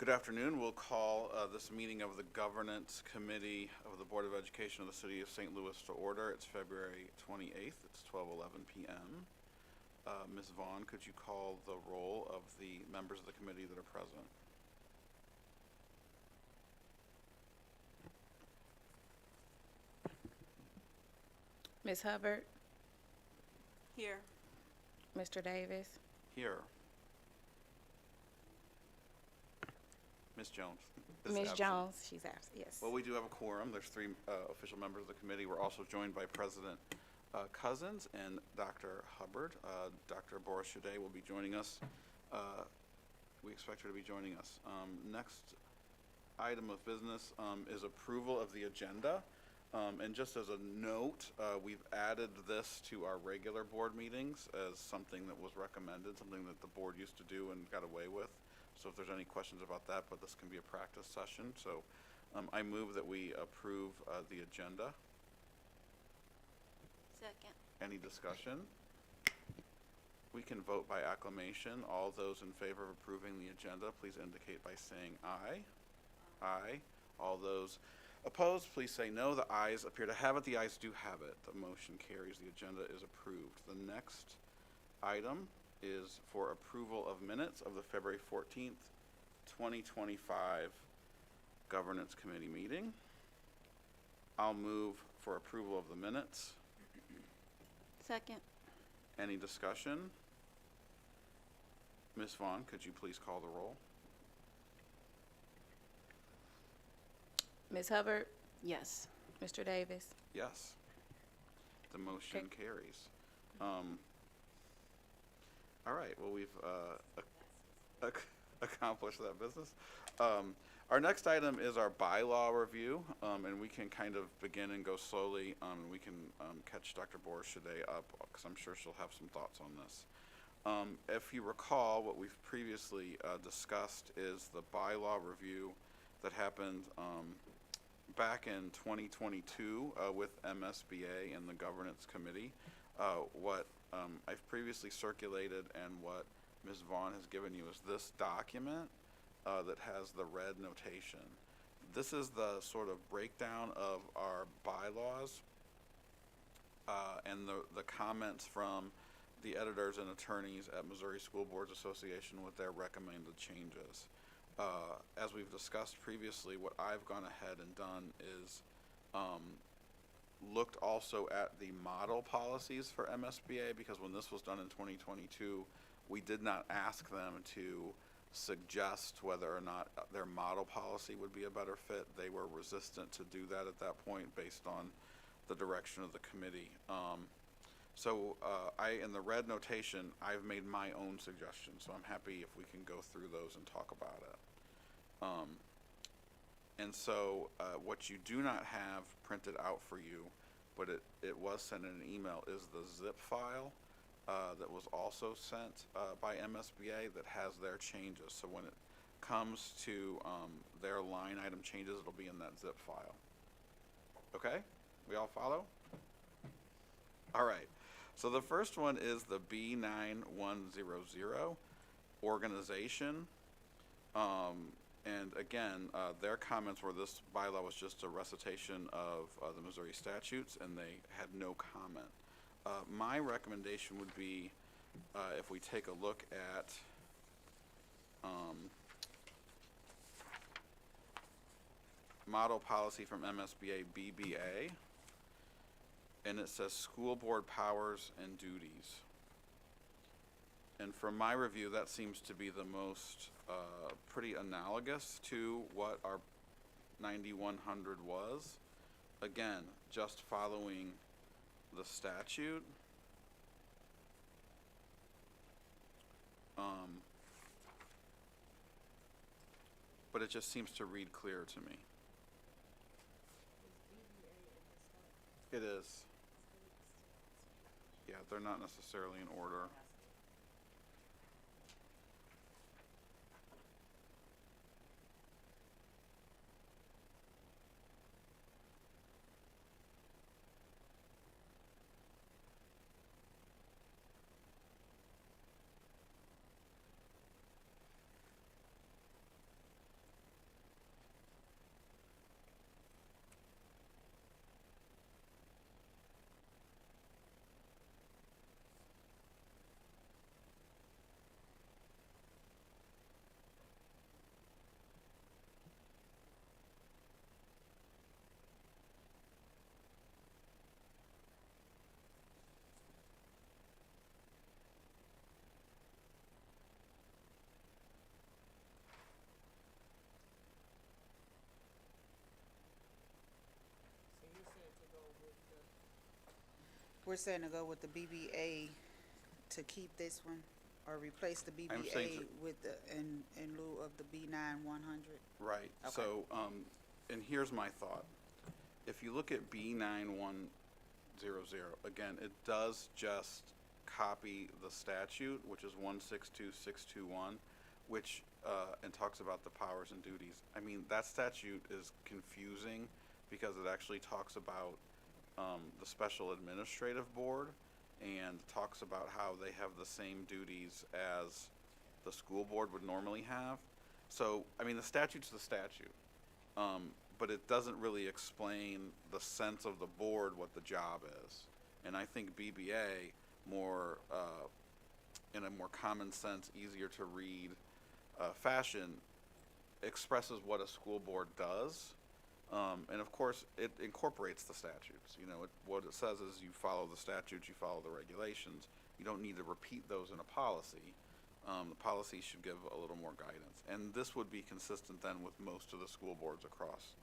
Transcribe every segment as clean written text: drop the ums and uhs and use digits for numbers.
Good afternoon. We'll call this meeting of the Governance Committee of the Board of Education of the City of St. Louis to order. It's February 28th. It's 12:11 p.m. Ms. Vaughn, could you call the roll of the members of the committee that are present? Ms. Hubbard, Here. Mr. Davis, Here. Ms. Jones is Ms. absent. Jones, she's absent, yes. Well, we do have a quorum. There's three official members of the committee. We're also joined by President Cousins and Dr. Hubbard. Dr. Boris Shade will be joining us. We expect her to be joining us. Next item of business is approval of the agenda. And just as a note, we've added this to our regular board meetings as something that was recommended, something that the board used to do and got away with. So if there's any questions about that, but this can be a practice session. So I move that we approve the agenda. Second. Any discussion? We can vote by acclamation. All those in favor of approving the agenda, please indicate by saying aye. Aye. All those opposed, please say no. The ayes appear to have it. The ayes do have it. The motion carries. The agenda is approved. The next item is for approval of minutes of the February 14th, 2025 Governance Committee meeting. I'll move for approval of the minutes. Second. Any discussion? Ms. Vaughn, could you please call the roll? Ms. Hubbard, Yes. Mr. Davis, Yes. The motion carries. All right, well, we've accomplished that business. Our next item is our bylaw review, and we can kind of begin and go slowly. We can catch Dr. Boris Shade up, because I'm sure she'll have some thoughts on this. If you recall, what we've previously discussed is the bylaw review that happened back in 2022 with MSBA and the Governance Committee. What I've previously circulated and what Ms. Vaughn has given you is this document that has the red notation. This is the sort of breakdown of our bylaws and the comments from the editors and attorneys at Missouri School Boards Association with their recommended changes. As we've discussed previously, what I've gone ahead and done is looked also at the model policies for MSBA, because when this was done in 2022, we did not ask them to suggest whether or not their model policy would be a better fit. They were resistant to do that at that point based on the direction of the committee. In the red notation, I've made my own suggestions, so I'm happy if we can go through those and talk about it. What you do not have printed out for you, but it was sent in an email, is the zip file that was also sent by MSBA that has their changes. So when it comes to their line item changes, it'll be in that zip file. Okay? We all follow? All right. So the first one is the B9100 organization. And again, their comments were this bylaw was just a recitation of the Missouri statutes, and they had no comment. My recommendation would be if we take a look at model policy from MSBA BBA, and it says school board powers and duties. And from my review, that seems to be the most pretty analogous to what our 9100 was. Again, just following the statute. But it just seems to read clear to me. It is. Yeah, they're not necessarily in order. We're saying to go with the BBA to keep this one, or replace the I'm saying BBA to- with the, in lieu of the B9-100? Right, Okay. so, and here's my thought. If you look at B9100, again, it does just copy the statute, which is 162621, which, and talks about the powers and duties. I mean, that statute is confusing because it actually talks about, the special administrative board and talks about how they have the same duties as the school board would normally have. So, I mean, the statute's the statute, but it doesn't really explain the sense of the board, what the job is. And I think BBA more, in a more common sense, easier to read fashion, expresses what a school board does. And of course, it incorporates the statutes. You know, what it says is you follow the statutes, you follow the regulations. You don't need to repeat those in a policy. The policy should give a little more guidance. And this would be consistent then with most of the school boards across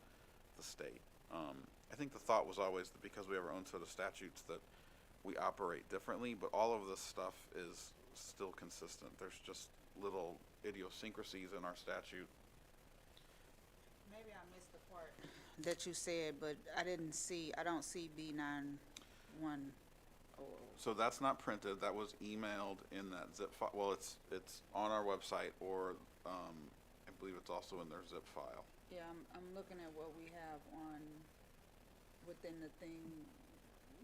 the state. I think the thought was always that because we have our own set of statutes that we operate differently, but all of this stuff is still consistent. There's just little idiosyncrasies in our statute. Maybe I missed the part that you said, but I don't see B91. So that's not printed, that was emailed in that zip file. Well, it's on our website, or, I believe it's also in their zip file. Yeah, I'm looking at what we have on, within the thing,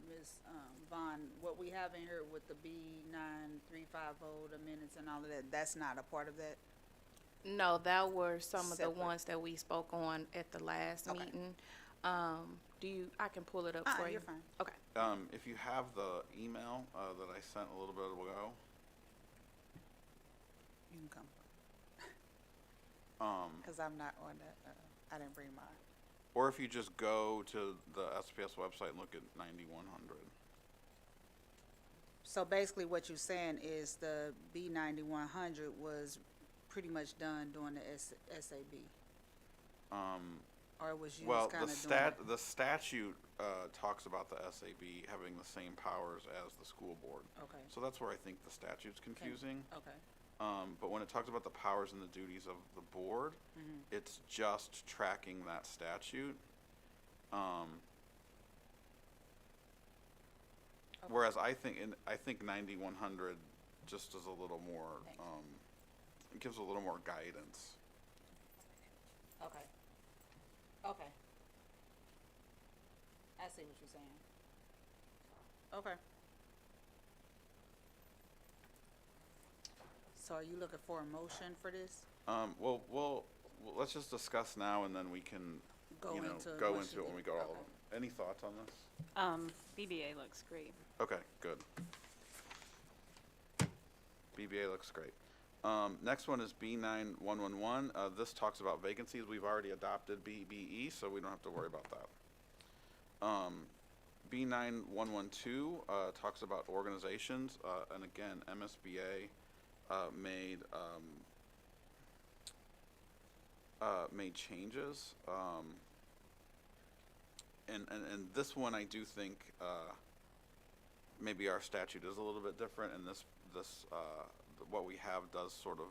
Ms. Vaughn, what we have in here with the B9350, the minutes and all of that, that's not a part of that? No, that were some of the Separate. ones that we spoke on at the last Okay. meeting. I can pull it up for you. You're fine. Okay. If you have the email, that I sent a little bit ago, You can come, um, because I'm not on that, I didn't bring mine. or if you just go to the SPS website and look at 9100. So basically what you're saying is the B9100 was pretty much done during the SAB, or was you Well, just kind the of doing it? the statute, talks about the SAB having the same powers as the school board. Okay, So that's where I think the statute's confusing. okay, But when it talks about the powers and the duties of the board, mhm, it's just tracking that statute. okay. Whereas I think 9100 just is a little more, Thanks. it gives a little more guidance. Okay. Okay. I see what you're saying. Okay. So are you looking for a motion for this? Well, let's just discuss now, and then we can, Go you know, into go what into you it when we did. go all of Okay. them. Any thoughts on this? BBA looks great. Okay, good. BBA looks great. Next one is B9111. This talks about vacancies. We've already adopted BBE, so we don't have to worry about that. B9112 talks about organizations, and again, MSBA made changes. And this one, I do think maybe our statute is a little bit different, and this what we have does sort of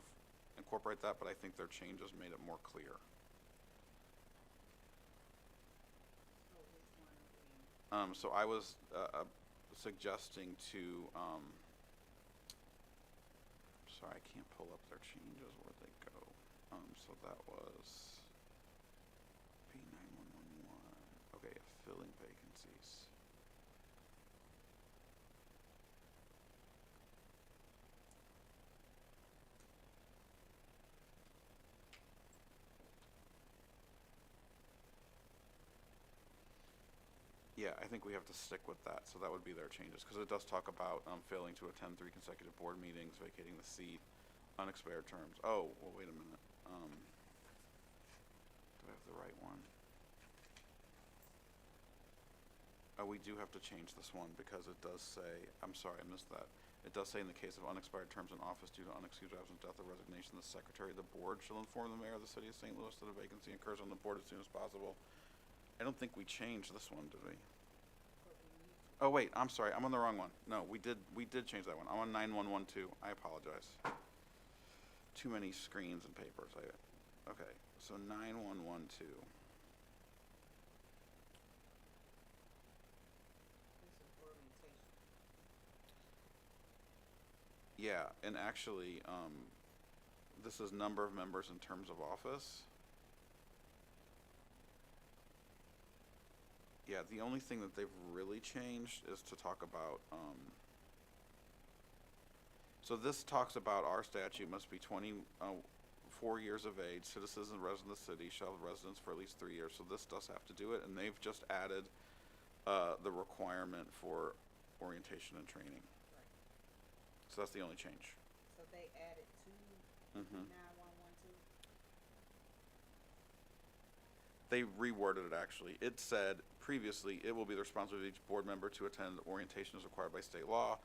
incorporate that, but I think their changes made it more clear. So I was suggesting to, sorry, I can't pull up their changes, where'd they go? So that was B9111, okay, filling vacancies. Yeah, I think we have to stick with that, so that would be their changes, because it does talk about failing to attend 3 consecutive board meetings, vacating the seat, unexpired terms. Oh, well, wait a minute. Do I have the right one? Oh, we do have to change this one, because it does say, I'm sorry, I missed that. It does say in the case of unexpired terms in office due to unexcused absence, death, or resignation, the secretary of the board shall inform the mayor of the city of St. Louis that a vacancy occurs on the board as soon as possible. I don't think we changed this one, did we? Oh, wait, I'm sorry, I'm on the wrong one. No, we did change that one. I'm on 9112. I apologize. Too many screens and papers. Okay, so 9112. Yeah, and actually, this is number of members in terms of office. Yeah, the only thing that they've really changed is to talk about, so this talks about our statute must be 4 years of age, citizens and residents of the city shall have residence for at least 3 years, so this does have to do it, and they've just added, the requirement for orientation and training. So that's the only change. So they added to Mhm. 9112? They reworded it actually. It said previously, it will be the responsibility of each board member to attend orientation as required by state law.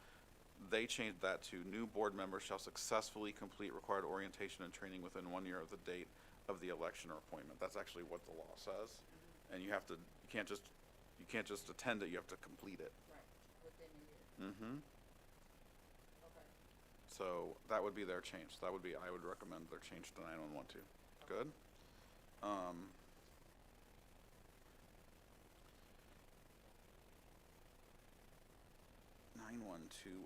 They changed that to new board members shall successfully complete required orientation and training within 1 year of the date of the election or appointment. That's actually what the law says. And you can't just attend it, you have to complete it. Right, within a year, Mm-hmm. okay. So that would be their change. I would recommend their change to 9112. Good? 9120,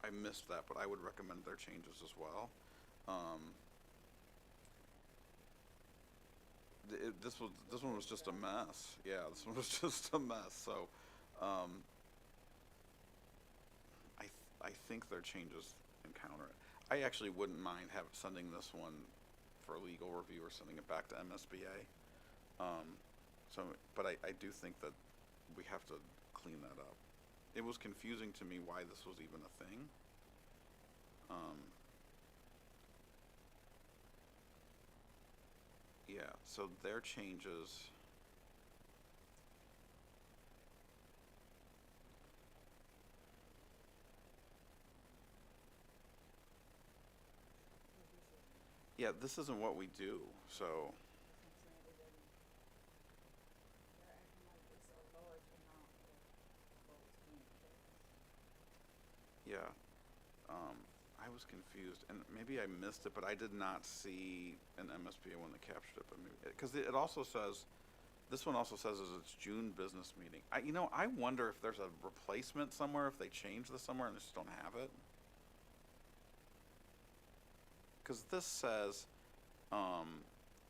I missed that, but I would recommend their changes as well. This one was just a mess. Yeah, this one was just a mess, so, I think their changes encounter it. I actually wouldn't mind sending this one for legal review or sending it back to MSBA. But I do think that we have to clean that up. It was confusing to me why this was even a thing. Yeah, so their changes. Yeah, this isn't what we do, so. They're acting like it's a large amount of votes being cast. Yeah, I was confused, and maybe I missed it, but I did not see an MSBA one that captured it, but maybe, because it also says, this one also says it's June business meeting. I wonder if there's a replacement somewhere, if they change this somewhere and just don't have it. Because this says,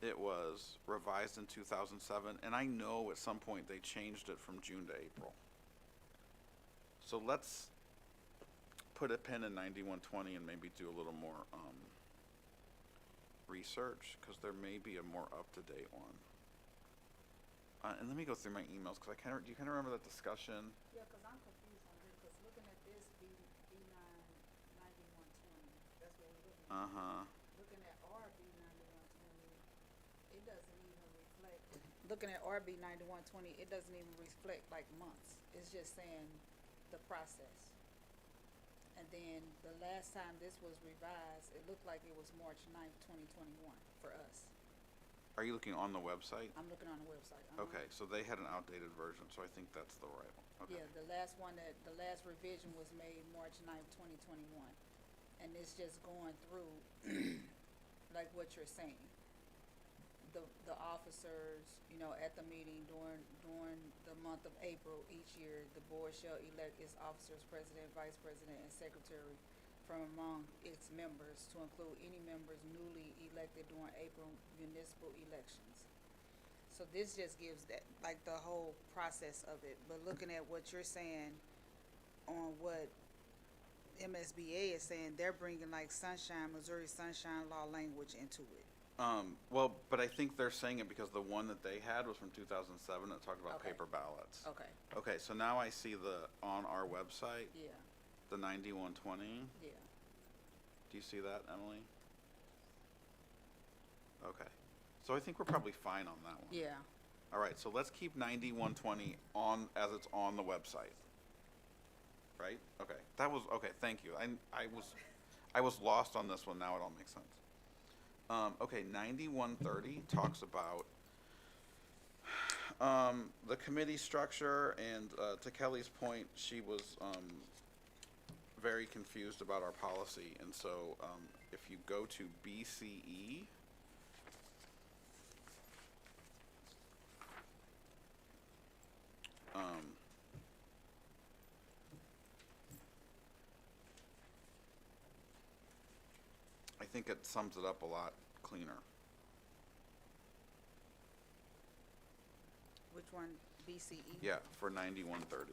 it was revised in 2007, and I know at some point they changed it from June to April. So let's put a pin in 9120 and maybe do a little more, research, because there may be a more up-to-date one. And let me go through my emails, because do you kind of remember that discussion? Yeah, cause I'm confused on here, cause looking at this B9 9120, that's what we're looking at. Uh-huh. Looking at RB 9120, it doesn't even reflect, looking at RB 9120, it doesn't even reflect like months. It's just saying the process. And then the last time this was revised, it looked like it was March 9th, 2021 for us. Are you looking on the website? I'm looking on the website. Okay, so they had an outdated version, so I think that's the right one. Okay. Yeah, the last revision was made March 9th, 2021. And it's just going through, like what you're saying. The officers, at the meeting during the month of April each year, the board shall elect its officers, president, vice president, and secretary from among its members to include any members newly elected during April municipal elections. So this just gives that, like the whole process of it, but looking at what you're saying on what MSBA is saying, they're bringing like Missouri Sunshine Law language into it. Well, but I think they're saying it because the one that they had was from 2007 that talked about Okay. paper ballots. Okay, Okay, so now I see on our website, yeah, the 9120. yeah. Do you see that, Emily? Okay. So I think we're probably fine on that one. Yeah, All right, so let's keep 9120 on, as it's on the website. Right? Okay, okay, thank you. I was lost on this one, now it all makes sense. Okay, 9130 talks about, the committee structure, and, to Kelly's point, she was, very confused about our policy, and so, if you go to BCE, I think it sums it up a lot cleaner. Which one, BCE? Yeah, for 9130.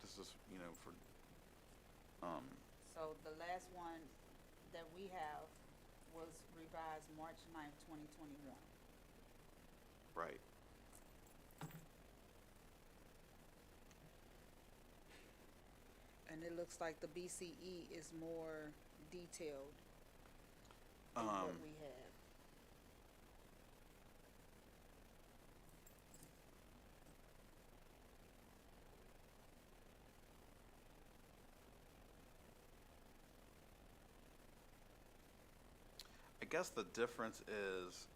This is, for, So the last one that we have was revised March 9th, 2021. right. And it looks like the BCE is more detailed than what Um, we have. I guess the difference is,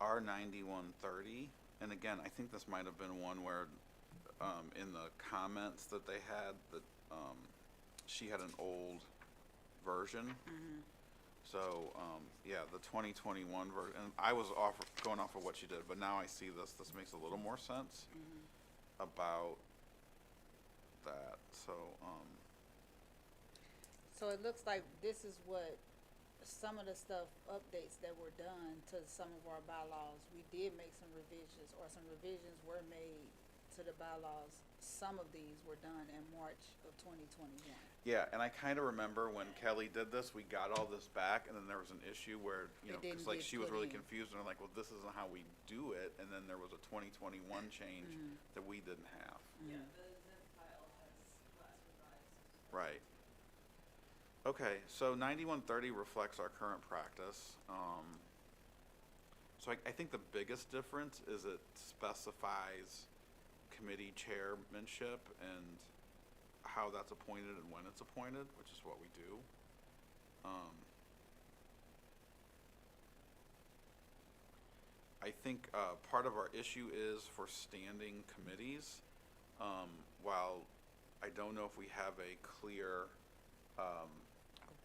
R 9130, and again, I think this might have been one where, in the comments that they had, that, she had an old version. So, yeah, the 2021 version, and I was going off of what she did, but now I see this makes a little more sense about that, so, So it looks like this is what, some of the stuff, updates that were done to some of our bylaws. We did make some revisions, or some revisions were made to the bylaws. Some of these were done in March of 2021. yeah, and I kinda remember when Kelly did this, we got all this back, and then there was an issue where, It 'cause didn't like get she was put really in. confused, and I'm like, well, this isn't how we do it, and then there was a 2021 change that we didn't have. Yeah, the zip file has last revised. Right. Okay, so 9130 reflects our current practice. So I think the biggest difference is it specifies committee chairmanship and how that's appointed and when it's appointed, which is what we do. I think, part of our issue is for standing committees. While I don't know if we have a clear, Of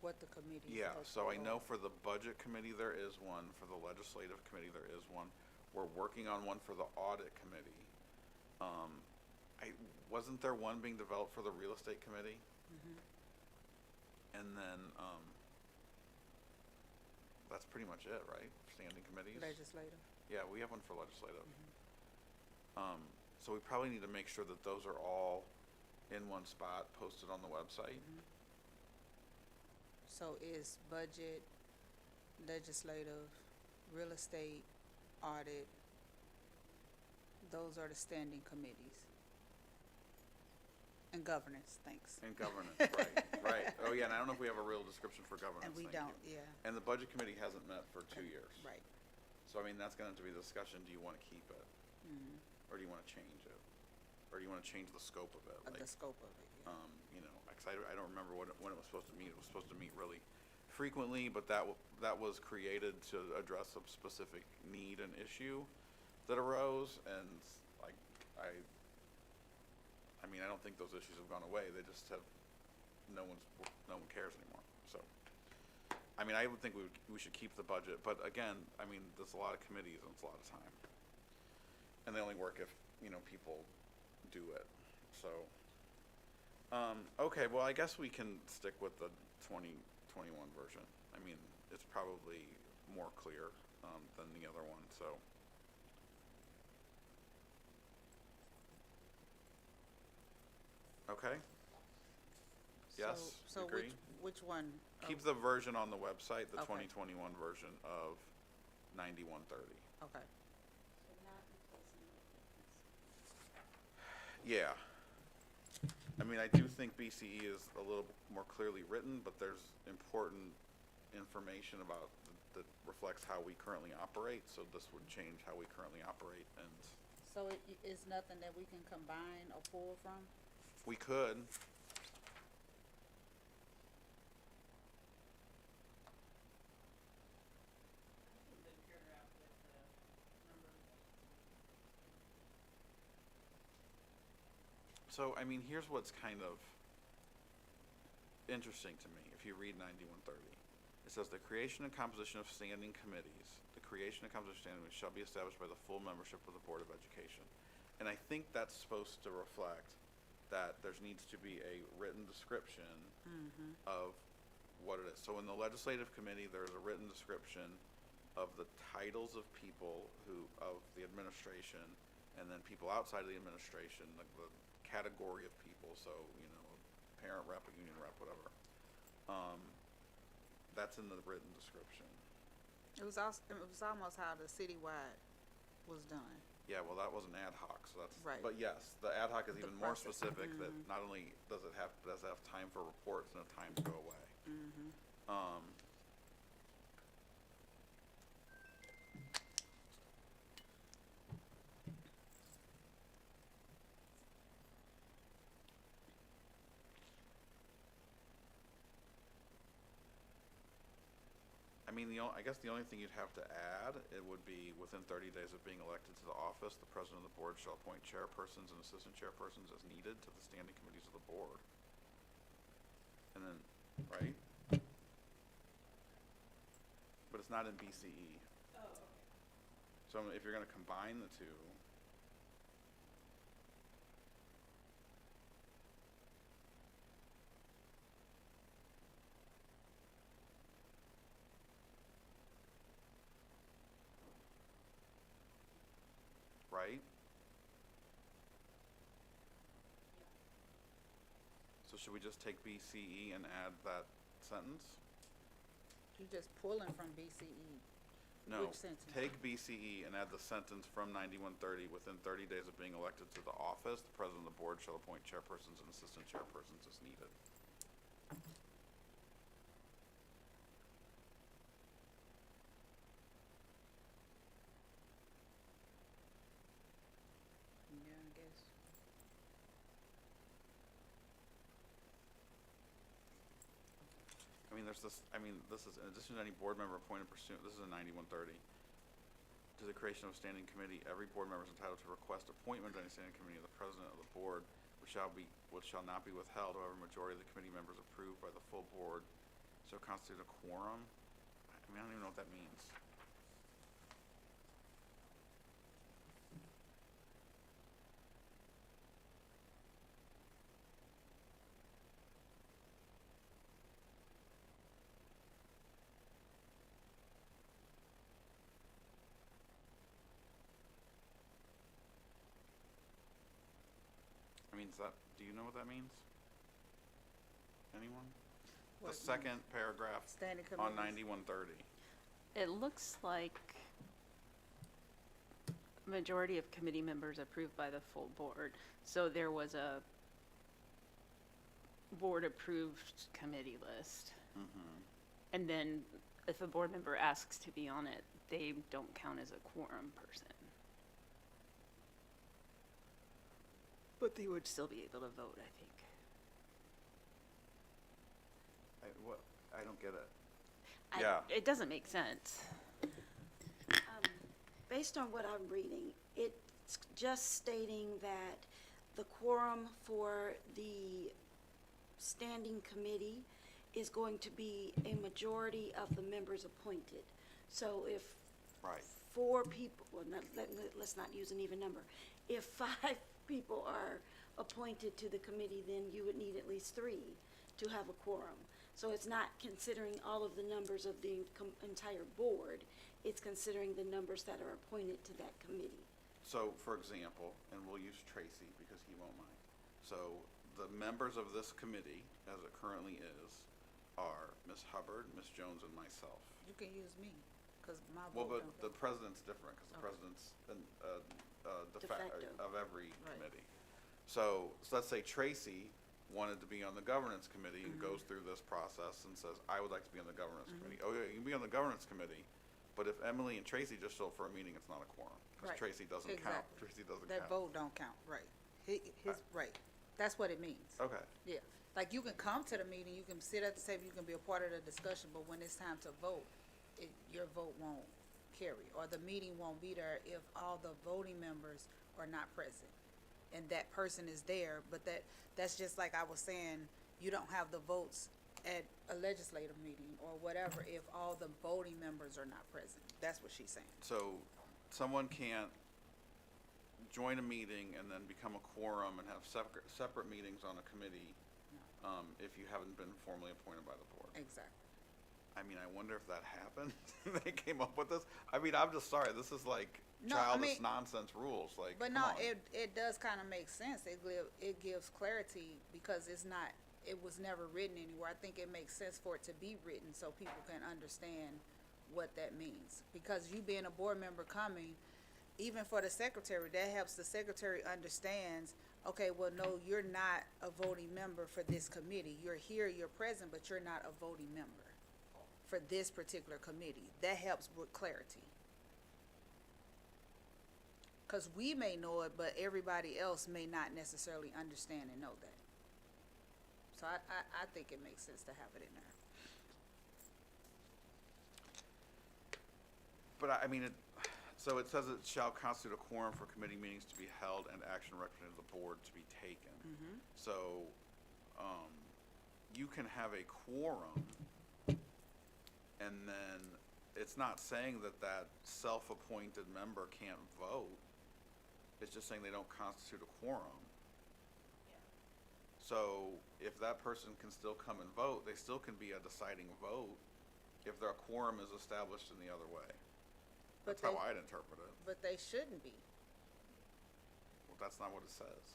what the committee yeah, has so I to know vote. for the budget committee there is one, for the legislative committee there is one. We're working on one for the audit committee. Wasn't there one being developed for the real estate committee? And then, that's pretty much it, right? Standing committees? Legislative. Yeah, we have one for legislative. So we probably need to make sure that those are all in one spot, posted on the website. So is budget, legislative, real estate, audit, those are the standing committees. And governance, thanks. And governance, right. Oh, yeah, and I don't know if we have a real description for governance. And we thank don't, you. yeah. And the budget committee hasn't met for 2 years. Right. So, I mean, that's gonna have to be the discussion, do you wanna keep it? Or do you wanna change it? Or do you wanna change the scope of it? Of the scope of it, yeah. I don't remember when it was supposed to meet. It was supposed to meet really frequently, but that was created to address a specific need and issue that arose, and like, I mean, I don't think those issues have gone away. They just have, no one cares anymore, so. I mean, I would think we should keep the budget, but again, I mean, there's a lot of committees and it's a lot of time. And they only work if, people do it, so. Okay, well, I guess we can stick with the 2021 version. I mean, it's probably more clear, than the other one, so. Okay? Yes, So agree? which one? Keep the version on the website, the Okay. 2021 version of 9130. Okay. So not replacing the difference. Yeah. I mean, I do think BCE is a little more clearly written, but there's important information about, that reflects how we currently operate, so this would change how we currently operate, and So it's nothing that we can combine or pull from? we could. So, I mean, here's what's kind of interesting to me. If you read 9130, it says the creation and composition of standing committees, the creation and composition of standing committees shall be established by the full membership of the Board of Education. And I think that's supposed to reflect that there needs to be a written description of what it is. So in the legislative committee, there's a written description of the titles of people of the administration, and then people outside of the administration, like the category of people, so, you know, a parent rep, a union rep, whatever. That's in the written description. It was almost how the citywide was done. Yeah, well, that wasn't ad hoc, so that's, Right. but yes, the ad hoc is The even more process. specific, that not only does it have time for reports and have time to go away. I mean, I guess the only thing you'd have to add, it would be within 30 days of being elected to the office, the president of the board shall appoint chairpersons and assistant chairpersons as needed to the standing committees of the board. And then, right? But it's not in BCE. Oh, okay. So if you're gonna combine the two, right? So should we just take BCE and add that sentence? You just pulling from BCE. No, Which sentence? take BCE and add the sentence from 9130, within 30 days of being elected to the office, the president of the board shall appoint chairpersons and assistant chairpersons as needed. Yeah, I guess. I mean, this is, in addition to any board member appointed pursuant, this is a 9130. To the creation of a standing committee, every board member is entitled to request appointment to any standing committee of the president of the board, which shall not be withheld, however, majority of the committee members approved by the full board shall constitute a quorum. I mean, I don't even know what that means. I mean, do you know what that means? Anyone? The What second paragraph Standing on committees. 9130. It looks like majority of committee members approved by the full board. So there was a board-approved committee list. And then if a board member asks to be on it, they don't count as a quorum person. But they would still be able to vote, I think. I don't get it. Yeah. It doesn't make sense. Based on what I'm reading, it's just stating that the quorum for the standing committee is going to be a majority of the members appointed. So if Right. 4 people, well, let's not use an even number. If 5 people are appointed to the committee, then you would need at least 3 to have a quorum. So it's not considering all of the numbers of the entire board, it's considering the numbers that are appointed to that committee. So, for example, and we'll use Tracy because he won't mind. So, the members of this committee, as it currently is, are Ms. Hubbard, Ms. Jones, and myself. You can use me, cause my Well, vote but don't the count. president's different because the Okay. president's De facto. of every Right. committee. So let's say Tracy wanted to be on the governance committee and goes through this process and says, I would like to be on the governance committee. Oh, yeah, you can be on the governance committee, but if Emily and Tracy just show up for a meeting, it's not a quorum. Because Right. Tracy doesn't count. Exactly. Tracy doesn't That count. vote don't count, right. His, right. That's what it means. Okay. Yeah, like you can come to the meeting, you can sit at the table, you can be a part of the discussion, but when it's time to vote, your vote won't carry, or the meeting won't be there if all the voting members are not present. and that person is there, but that's just like I was saying, you don't have the votes at a legislative meeting or whatever if all the voting members are not present. That's what she's saying. So someone can't join a meeting and then become a quorum and have separate meetings on a committee, if you haven't been formally appointed by the board. Exactly. I mean, I wonder if that happened. They came up with this. I mean, I'm just sorry. This is like No, I childish mean- nonsense rules. Like, But come no, on. it does kind of make sense. It gives clarity because it was never written anywhere. I think it makes sense for it to be written so people can understand what that means. Because you being a board member coming, even for the secretary, that helps the secretary understands, okay, well, no, you're not a voting member for this committee. You're here, you're present, but you're not a voting member for this particular committee. That helps with clarity. Because we may know it, but everybody else may not necessarily understand and know that. So I think it makes sense to have it in there. But I mean, so it says it shall constitute a quorum for committee meetings to be held and action recommended to the board to be taken. So, you can have a quorum, and then it's not saying that that self-appointed member can't vote. It's just saying they don't constitute a quorum. So if that person can still come and vote, they still can be a deciding vote if their quorum is established in the other way. But That's how they- I'd interpret it. But they shouldn't be. Well, that's not what it says.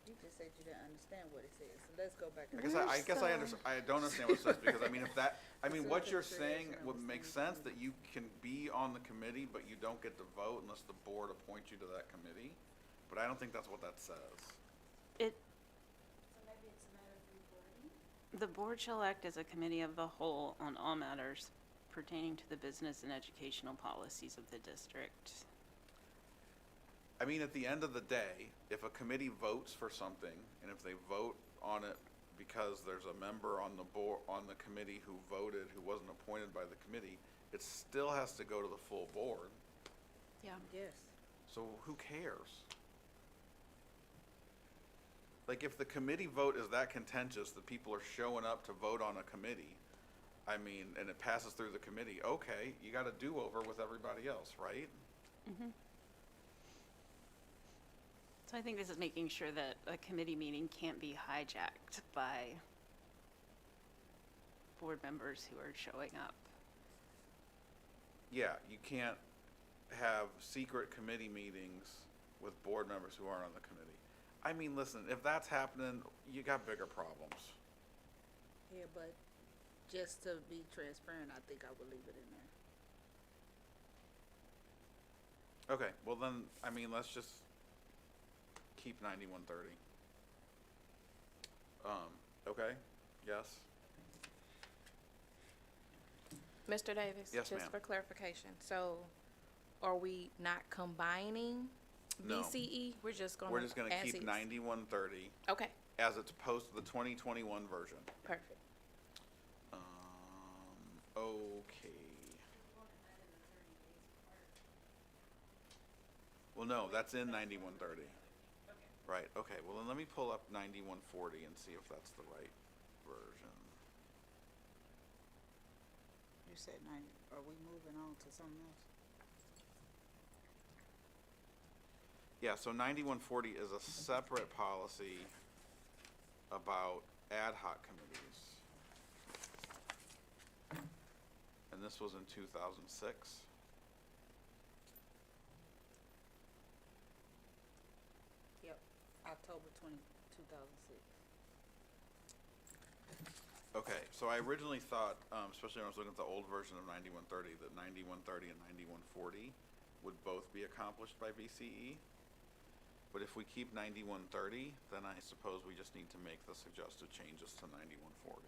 You just said you didn't understand what it says, so let's go back. I guess I understand. I don't understand what it says because I mean, if that, I mean, So what it's you're a saying creation of would a make standing sense that you can be on the committee, but you don't get to vote unless the board appoints you to that committee. But I don't think that's what that says. It, So maybe it's a matter of rewording? the board shall act as a committee of the whole on all matters pertaining to the business and educational policies of the district. I mean, at the end of the day, if a committee votes for something, and if they vote on it because there's a member on the board, on the committee who voted, who wasn't appointed by the committee, it still has to go to the full board. Yeah. Yes. So who cares? Like, if the committee vote is that contentious that people are showing up to vote on a committee, I mean, and it passes through the committee, okay, you got a do-over with everybody else, right? So I think this is making sure that a committee meeting can't be hijacked by board members who are showing up. Yeah, you can't have secret committee meetings with board members who aren't on the committee. I mean, listen, if that's happening, you got bigger problems. Yeah, but just to be transparent, I think I would leave it in there. Okay, well then, I mean, let's just keep 9130. Okay, yes? Mr. Davis? Yes, ma'am. Just for clarification, so are we not combining No. BCE? We're just gonna. We're just gonna as keep is. 9130 Okay, as it's posted, the 2021 version. perfect. Okay. Well, no, that's in 9130. Right, okay, well then let me pull up 9140 and see if that's the right version. You said 90, are we moving on to something else? Yeah, so 9140 is a separate policy about ad hoc committees. And this was in 2006. Yep, October 2006. Okay, so I originally thought, especially when I was looking at the old version of 9130, that 9130 and 9140 would both be accomplished by BCE. But if we keep 9130, then I suppose we just need to make the suggested changes to 9140.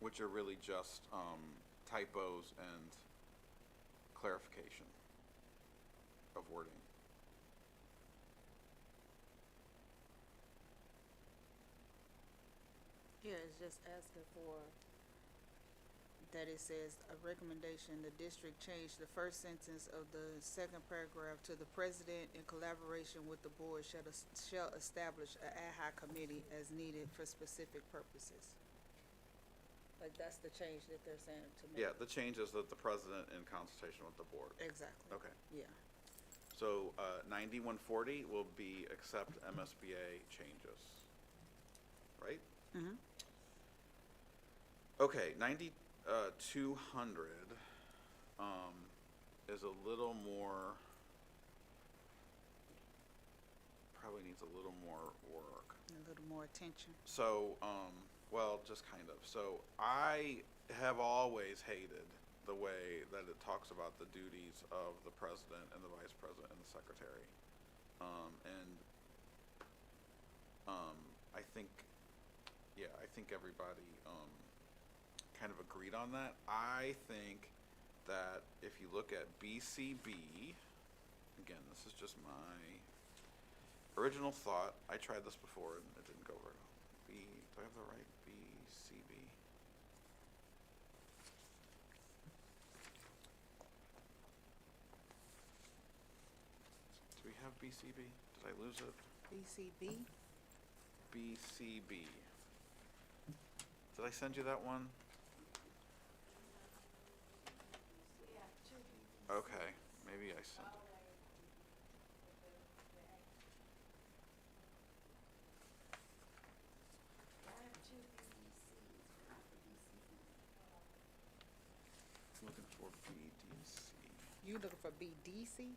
Which are really just typos and clarification of wording. Yeah, it's just asking for that it says, a recommendation, the district change the first sentence of the second paragraph to the president in collaboration with the board shall establish an ad hoc committee as needed for specific purposes. Like, that's the change that they're saying to me. Yeah, the change is that the president in consultation with the board. Exactly. Okay. Yeah. So, 9140 will be accept MSBA changes, right? Mm-hmm. Okay, 200, is a little more, probably needs a little more work. A little more attention. So, well, just kind of. So I have always hated the way that it talks about the duties of the president and the vice president and the secretary. I think, yeah, I think everybody, kind of agreed on that. I think that if you look at BCB, again, this is just my original thought. I tried this before and it didn't go very well. Do I have the right BCB? Do we have BCB? Did I lose it? BCB? BCB. Did I send you that one? Okay, maybe I sent it. Looking for BDC. You looking for BDC?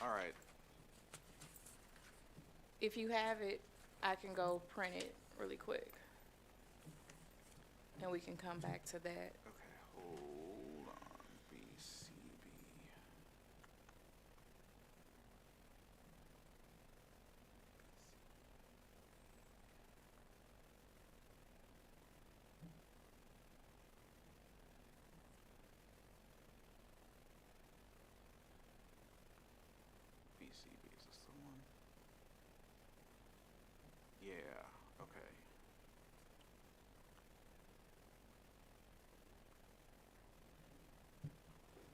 All right. If you have it, I can go print it really quick. And we can come back to that. Okay, hold on. BCB. BCB, is this the one? Yeah, okay.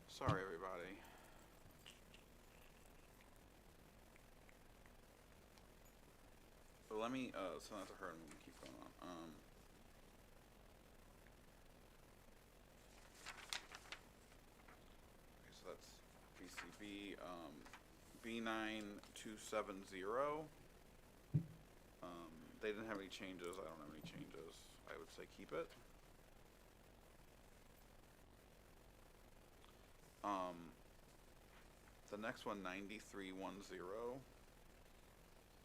Sorry, everybody. But let me send that to her and we can keep going on. Okay, so that's BCB. B9270. They didn't have any changes. I don't have any changes. I would say keep it. The next one, 9310.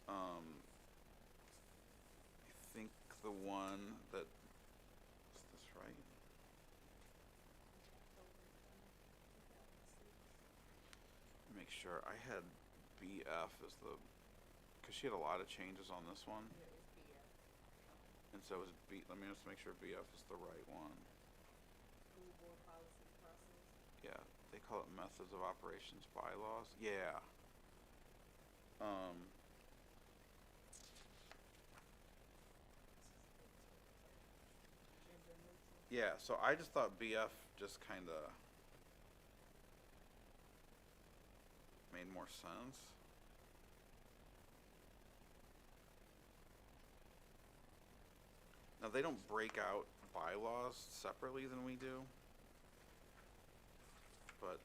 I think the one that, is this right? Make sure. I had BF as the, because she had a lot of changes on this one. And so is B, let me just make sure BF is the right one. School board policy process. Yeah, they call it methods of operations bylaws. Yeah. Yeah, so I just thought BF just kinda made more sense. Now, they don't break out bylaws separately than we do. But,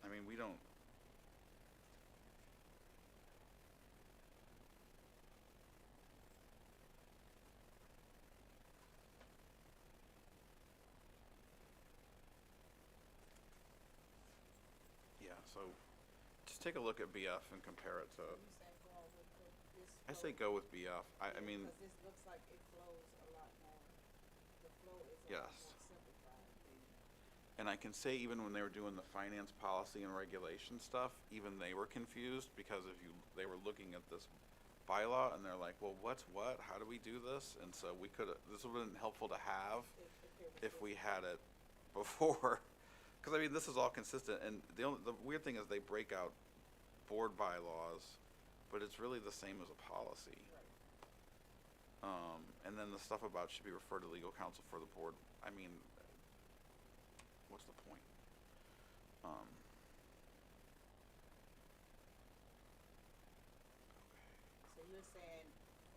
I mean, we don't. Yeah, so just take a look at BF and compare it to, You saying go with this I flow? say go with BF. I mean, Because this looks like it flows a lot more, the flow is a lot Yes. more simplified than. and I can say even when they were doing the finance policy and regulation stuff, even they were confused because they were looking at this bylaw and they're like, well, what's what? How do we do this? And so this would have been helpful to have if we had it before, because I mean, this is all consistent, and the weird thing is they break out board bylaws, but it's really the same as a policy. And then the stuff about should be referred to legal counsel for the board, I mean, what's the point? So you're saying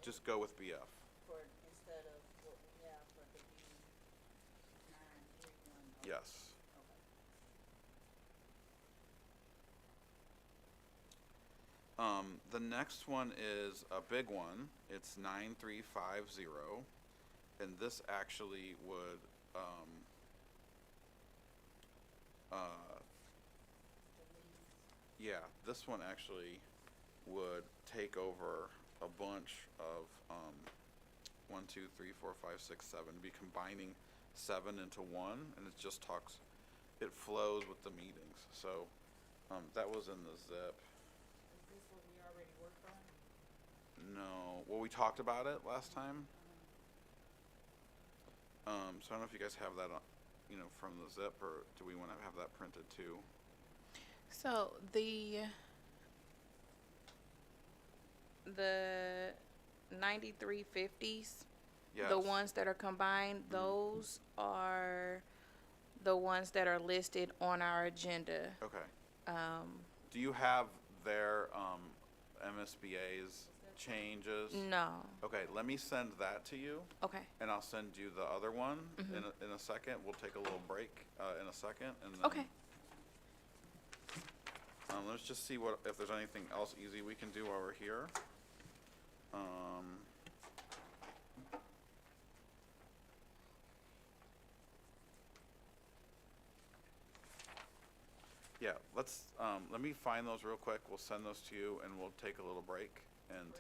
Just go with BF. for, instead of what we have for the B 931? Yes. Okay. The next one is a big one. It's 9350, and this actually would, yeah, this one actually would take over a bunch of, 1, 2, 3, 4, 5, 6, 7, be combining 7 into 1, and it just talks, it flows with the meetings. So, that was in the zip. Is this what we already worked on? No, well, we talked about it last time. So I don't know if you guys have that, from the zip, or do we want to have that printed too? So the 9350s, Yes. the ones that are combined, those are the ones that are listed on our agenda. Okay. Do you have their, MSBA's changes? No. Okay, let me send that to you, Okay. and I'll send you the other one in a second. We'll take a little break, in a second, and then. Okay. Let's just see if there's anything else easy we can do while we're here. Yeah, let me find those real quick. We'll send those to you, and we'll take a little break. And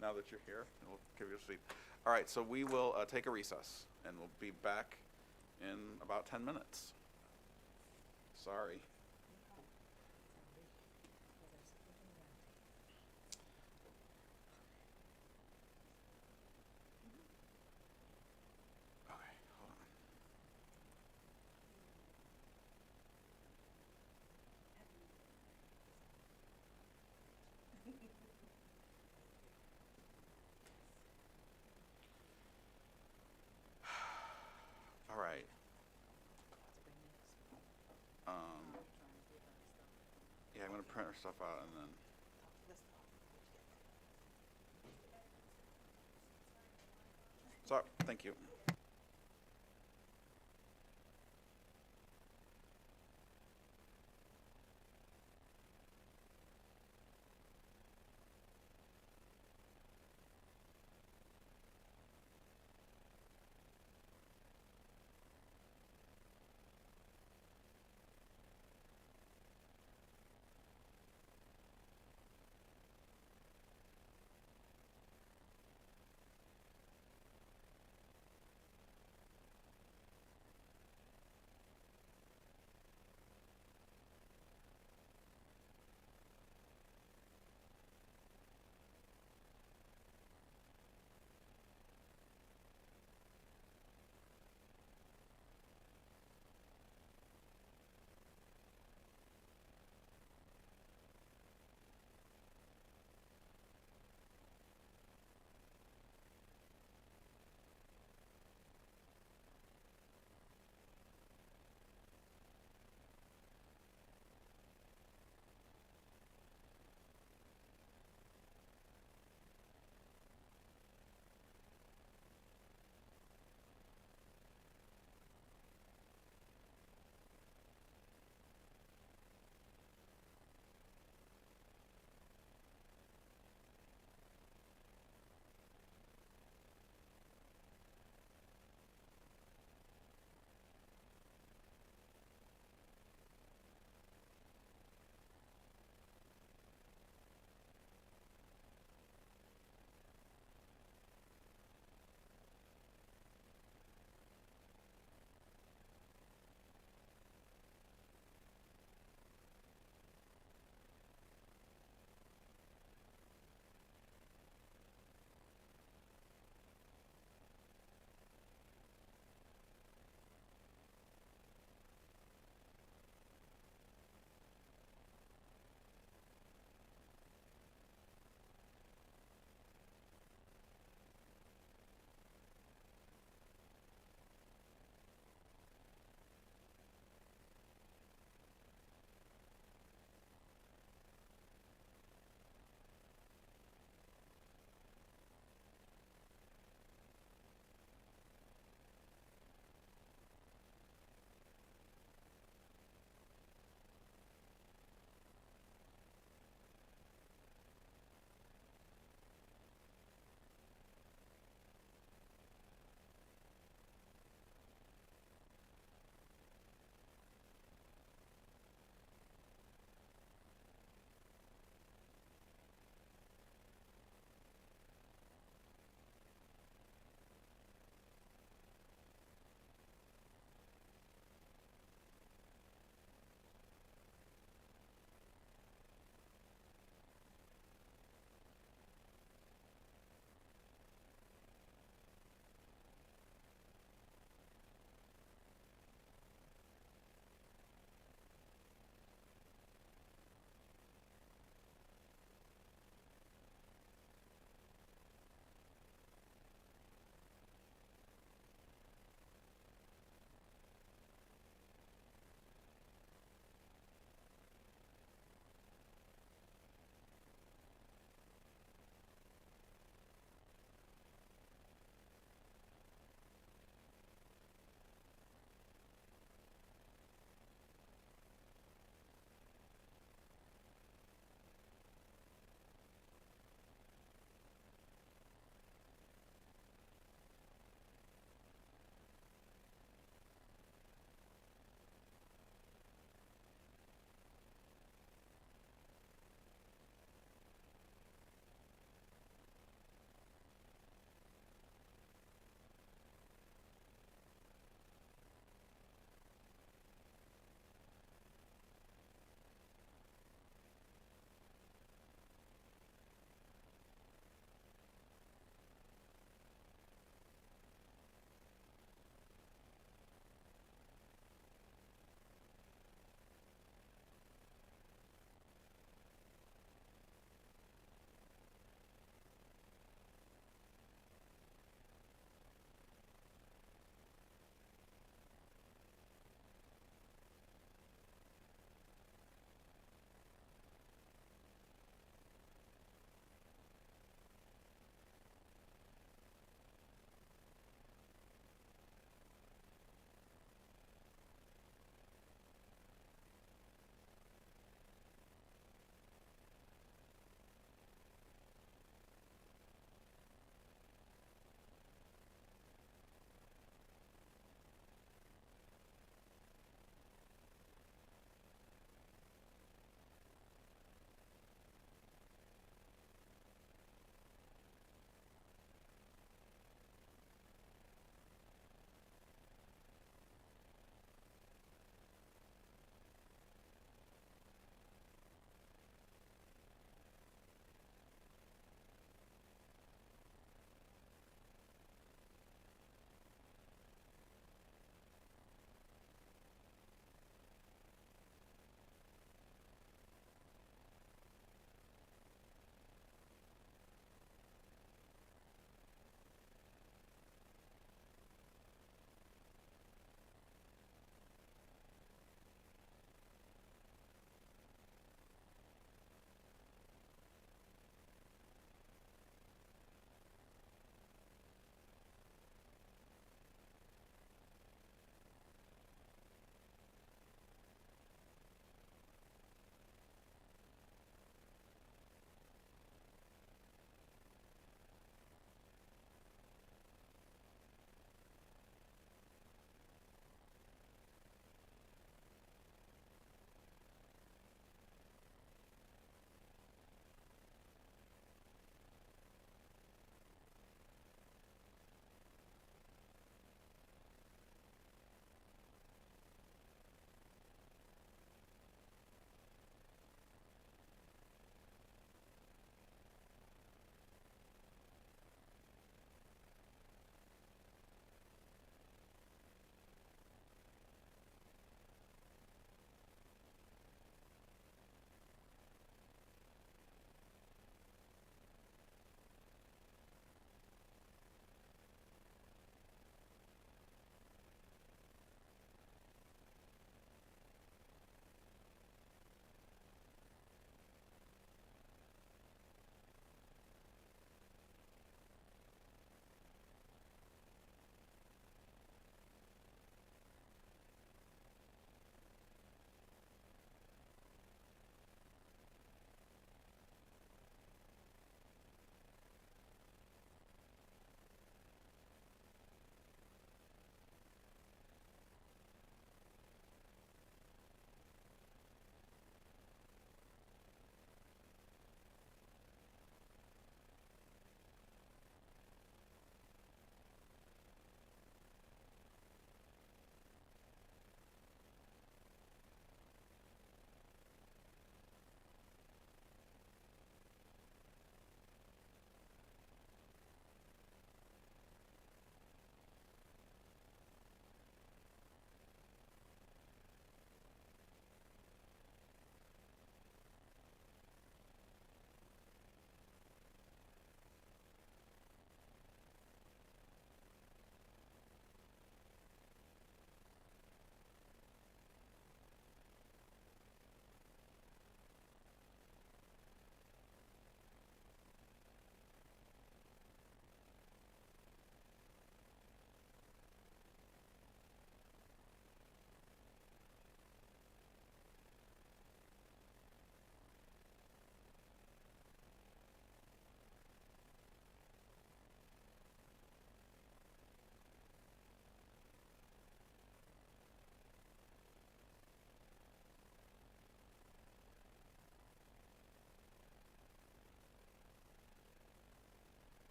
now that you're here, we'll give you a seat. All right, so we will take a recess, and we'll be back in about 10 minutes. Sorry. Okay, hold on. All right. Yeah, I'm gonna print our stuff out and then. Sorry, thank you.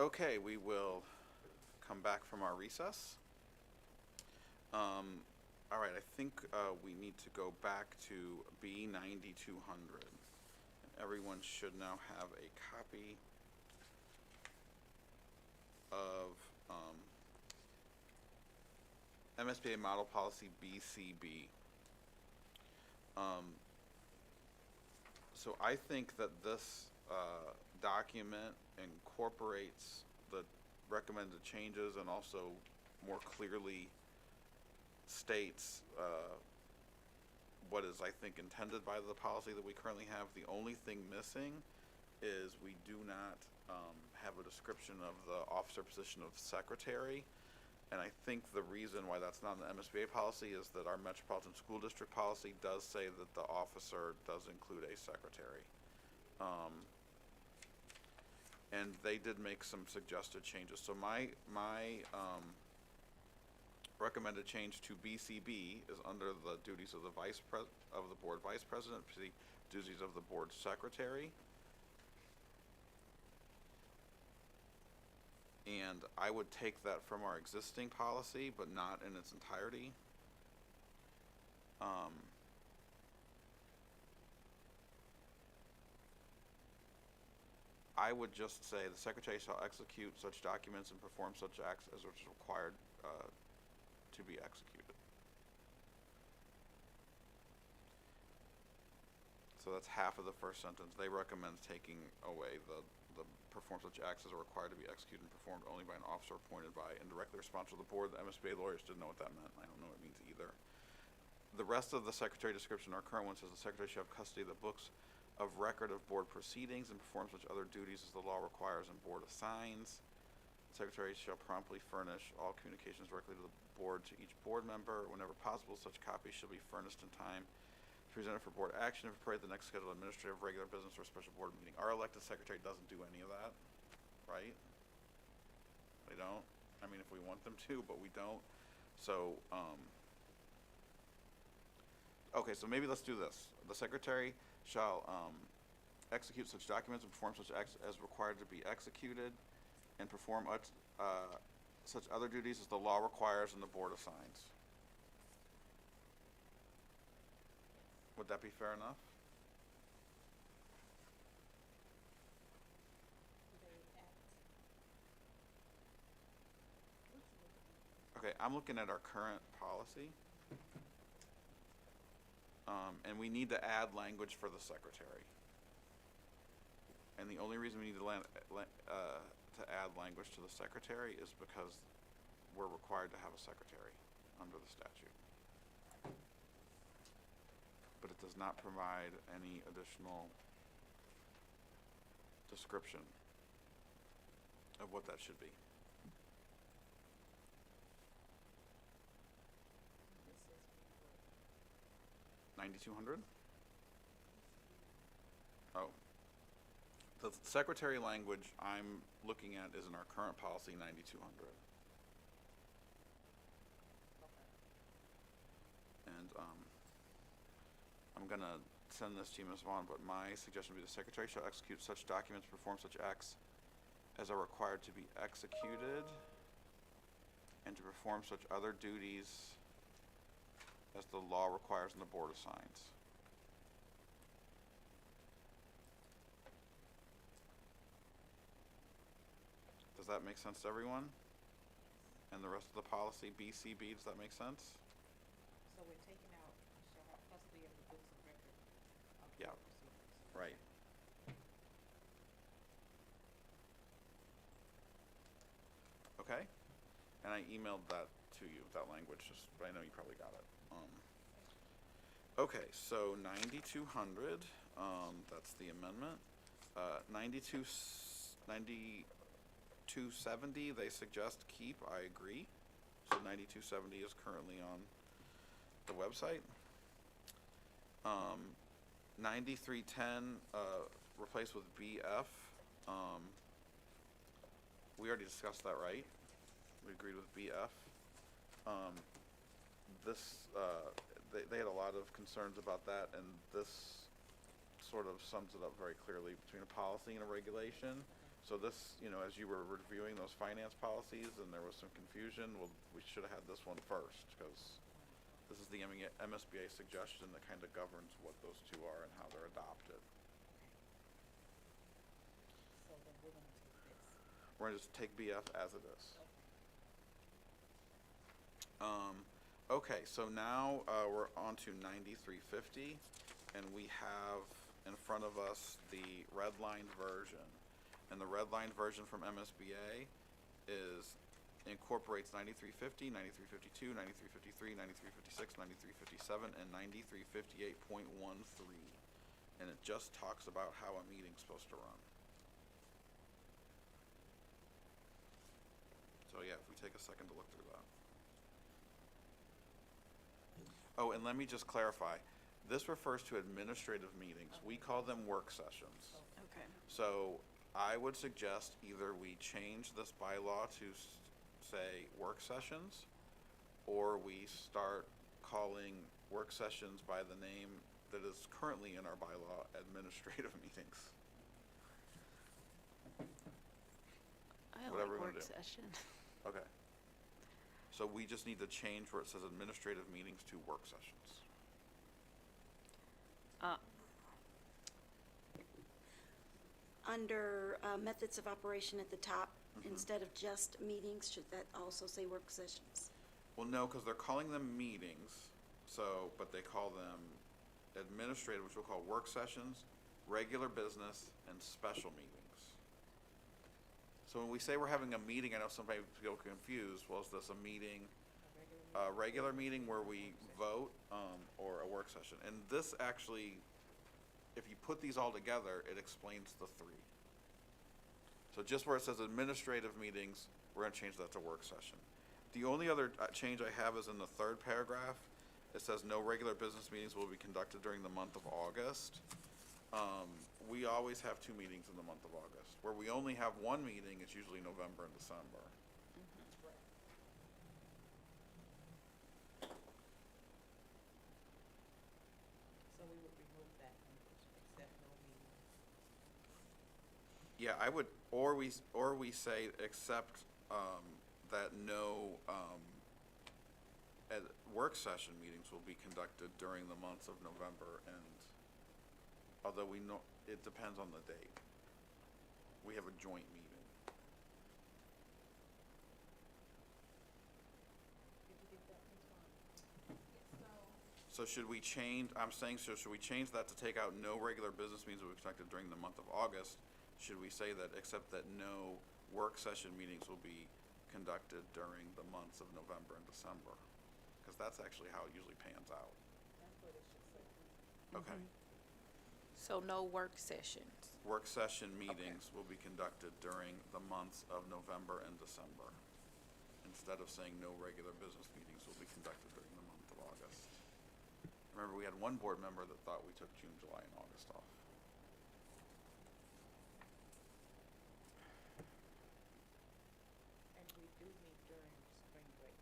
Okay, we will come back from our recess. All right, I think we need to go back to B 9200. Everyone should now have a copy of MSBA Model Policy BCB. So I think that this document incorporates the recommended changes and also more clearly states what is, I think, intended by the policy that we currently have. The only thing missing is we do not have a description of the officer position of secretary. And I think the reason why that's not in the MSBA policy is that our Metropolitan School District policy does say that the officer does include a secretary. And they did make some suggested changes. So my recommended change to BCB is under the duties of the board vice president, the duties of the board secretary. And I would take that from our existing policy, but not in its entirety. I would just say the secretary shall execute such documents and perform such acts as is required to be executed. So that's half of the first sentence. They recommend taking away the perform such acts as are required to be executed and performed only by an officer appointed by and directly responsible to the board. The MSBA lawyers didn't know what that meant. I don't know what it means either. The rest of the secretary description, our current one, says the secretary shall have custody of the books of record of board proceedings and perform such other duties as the law requires and board assigns. The secretary shall promptly furnish all communications directly to the board to each board member. Whenever possible, such copies shall be furnished in time presented for board action if appropriate at the next scheduled administrative, regular business, or special board meeting. Our elected secretary doesn't do any of that, right? They don't. I mean, if we want them to, but we don't. So, okay, so maybe let's do this. The secretary shall execute such documents and perform such acts as required to be executed and perform such other duties as the law requires and the board assigns. Would that be fair enough? Okay, I'm looking at our current policy. And we need to add language for the secretary. And the only reason we need to add language to the secretary is because we're required to have a secretary under the statute. But it does not provide any additional description of what that should be. $9,200? Oh. The secretary language I'm looking at is in our current policy, 9,200. And I'm gonna send this to you, Ms. Vaughn, but my suggestion would be the secretary shall execute such documents, perform such acts as are required to be executed, and to perform such other duties as the law requires and the board assigns. Does that make sense to everyone? And the rest of the policy, BCB, does that make sense? So we're taking out, shall have custody of the books of record of Yeah. board proceedings. Right. Okay. And I emailed that to you, that language, just, but I know you probably got it. Okay, so 9,200, that's the amendment. 9270, they suggest keep, I agree. So 9270 is currently on the website. 9310, replace with BF. We already discussed that, right? We agreed with BF. They had a lot of concerns about that, and this sort of sums it up very clearly between a policy and a regulation. So this, you know, as you were reviewing those finance policies and there was some confusion, well, we should have had this one first, because this is the MSBA suggestion that kind of governs what those two are and how they're adopted. So then we're gonna take this. We're gonna just take BF as it is. Okay, so now, we're on to 9350, and we have in front of us the redlined version. And the redlined version from MSBA incorporates 9350, 9352, 9353, 9356, 9357, and 9358.13. And it just talks about how a meeting's supposed to run. So yeah, if we take a second to look through that. Oh, and let me just clarify. This refers to administrative meetings. We call them work sessions. Okay. So I would suggest either we change this bylaw to say work sessions, or we start calling work sessions by the name that is currently in our bylaw, administrative meetings. I Whatever we like wanna work do. session. Okay. So we just need to change where it says administrative meetings to work sessions. Under methods of operation at the top, instead of just meetings, should that also say work sessions? Well, no, because they're calling them meetings, so, but they call them administrative, which we'll call work sessions, regular business, and special meetings. So when we say we're having a meeting, I know somebody feel confused, well, is this a meeting, a regular meeting where we vote, or a work session? And this actually, if you put these all together, it explains the three. So just where it says administrative meetings, we're gonna change that to work session. The only other change I have is in the third paragraph. It says no regular business meetings will be conducted during the month of August. We always have 2 meetings in the month of August. Where we only have 1 meeting, it's usually November and December. So we would remove that language, except no meetings. Yeah, I would, or we say except, that no, work session meetings will be conducted during the months of November and, although we know, it depends on the date. We have a joint meeting. Did you get that, Ms. Vaughn? So should we change, I'm saying, so should we change that to take out no regular business meetings will be conducted during the month of August? Should we say that, except that no work session meetings will be conducted during the months of November and December? Because that's actually how it usually pans out. That's what it should say. Okay. So no work sessions. Work session meetings will be conducted during the months of November and December, instead of saying no regular business meetings will be conducted during the month of August. Remember, we had one board member that thought we took June, July, and August off. And we do meet during spring break.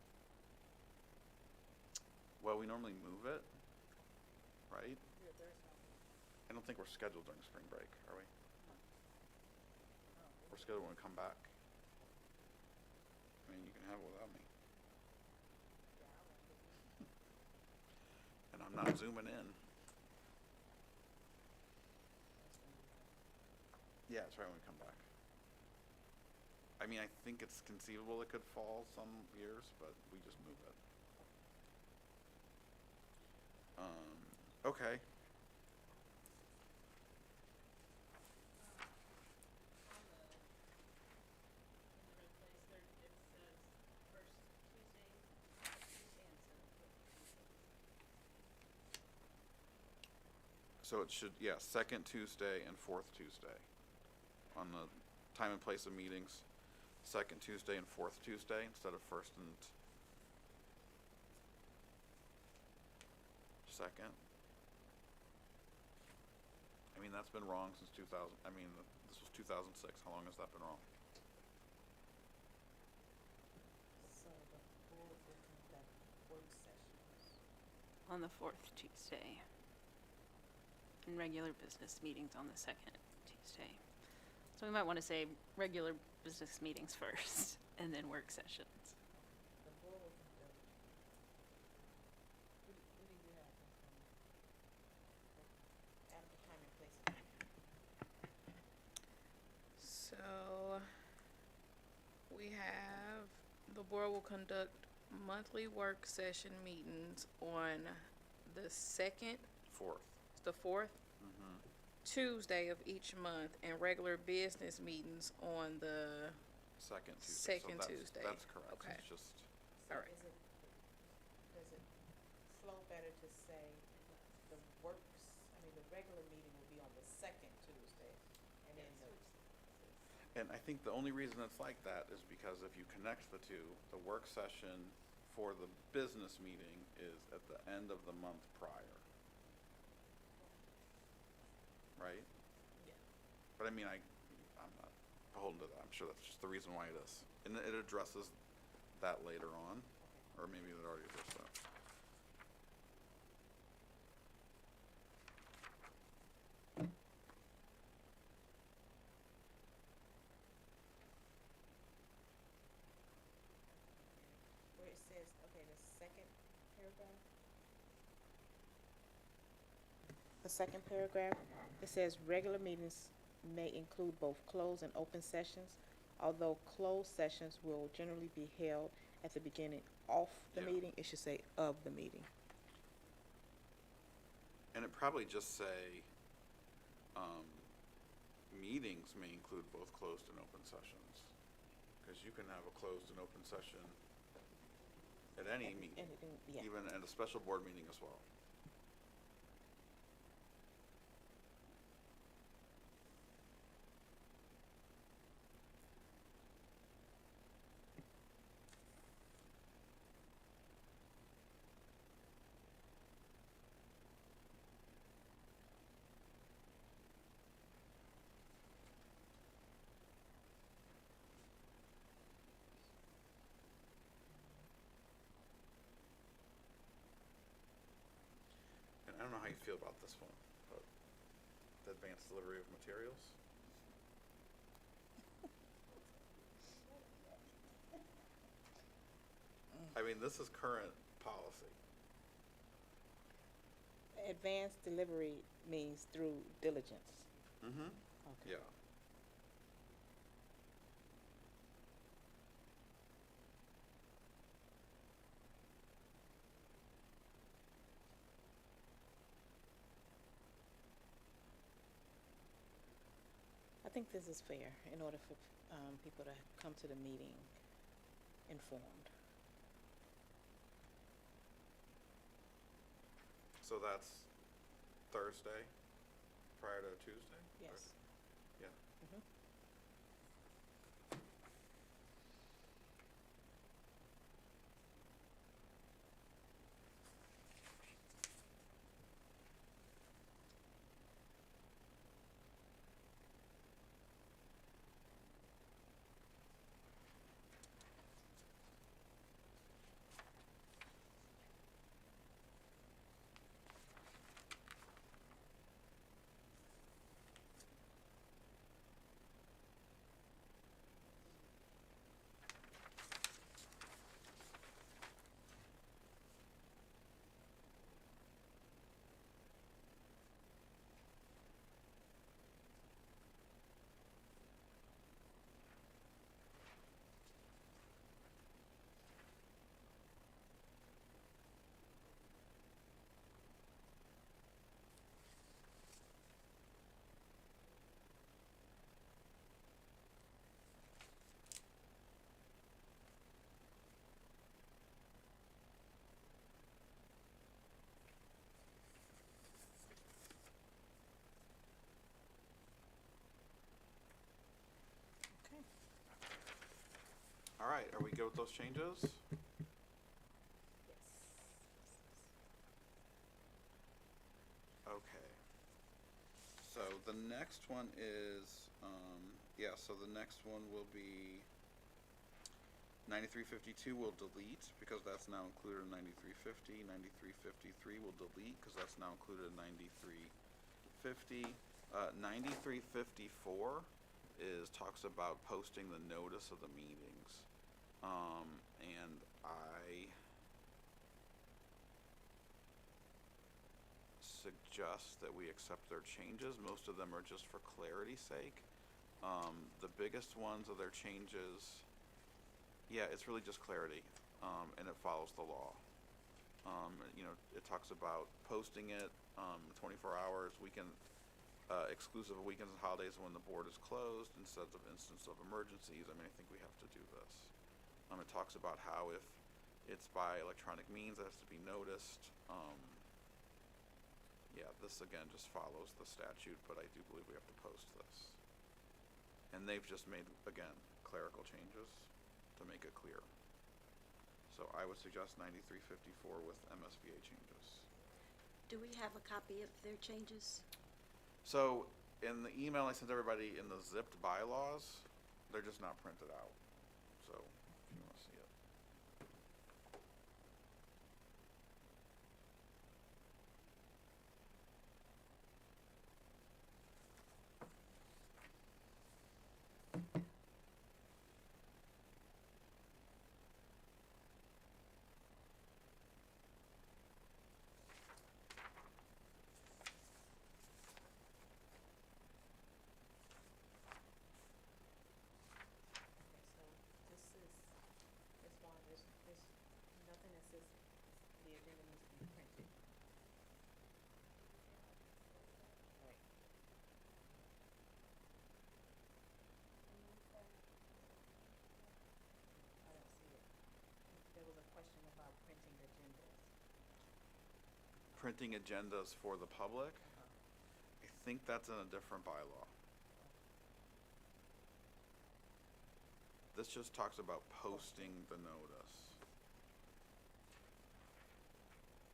Well, we normally move it, right? Yeah, there's no. I don't think we're scheduled during spring break, are we? We're scheduled when we come back. I mean, you can have it without me. And I'm not zooming in. Yeah, it's right when we come back. I mean, I think it's conceivable it could fall some years, but we just move it. Okay. So it should, yeah, second Tuesday and fourth Tuesday on the time and place of meetings. Second Tuesday and fourth Tuesday instead of first and second. I mean, that's been wrong since 2000, I mean, this was 2006. How long has that been wrong? So the board would conduct work sessions. On the fourth Tuesday. And regular business meetings on the second Tuesday. So we might want to say regular business meetings first, and then work sessions. The board will conduct. Who do you have? Add the time and place. So, we have, the board will conduct monthly work session meetings on the second, 4th. the fourth Mm-hmm. Tuesday of each month, and regular business meetings on the, Second Tuesday. Second Tuesday. That's correct. Okay. It's just, So Alright. does it flow better to say the the regular meeting will be on the second Tuesday, and then and I think the only reason it's like that is because if you connect the two, the work session for the business meeting is at the end of the month prior. Right? Yeah. But I mean, I'm not beholden to that. I'm sure that's just the reason why it is. And it addresses that later on, or maybe it already addressed that. where it says, okay, the second paragraph. The second paragraph, it says regular meetings may include both closed and open sessions, although closed sessions will generally be held at the beginning of the Yeah. meeting, it should say of the meeting. And it probably just say, meetings may include both closed and open sessions. Cause you can have a closed and open session at any meeting, Yeah. even at a special board meeting as well. And I don't know how you feel about this one, but the advanced delivery of materials. I mean, this is current policy. Advanced delivery means through diligence. Mm-hmm. Okay. Yeah. I think this is fair in order for, people to come to the meeting informed. So that's Thursday prior to Tuesday? Yes. Yeah. Mhm. Okay. All right, are we good with those changes? Yes. Okay. So the next one is, yeah, so the next one will be 9352 will delete because that's now included in 9350. 9353 will delete because that's now included in 9350. 9354 talks about posting the notice of the meetings. And I suggest that we accept their changes. Most of them are just for clarity's sake. The biggest ones of their changes, yeah, it's really just clarity, and it follows the law. You know, it talks about posting it, 24 hours, exclusive of weekends and holidays when the board is closed instead of instance of emergencies. I mean, I think we have to do this. It talks about how if it's by electronic means, it has to be noticed. Yeah, this again just follows the statute, but I do believe we have to post this. And they've just made, again, clerical changes to make it clear. So I would suggest 9354 with MSBA changes. Do we have a copy of their changes? So in the email I sent everybody in the zipped bylaws, they're just not printed out. So if you want to see it. So this is, as far as, there's nothing that says the agenda needs to be printed. Right. I don't see it. There was a question about printing agendas. Printing agendas for the public, I think that's in a different bylaw. This just talks about posting the notice.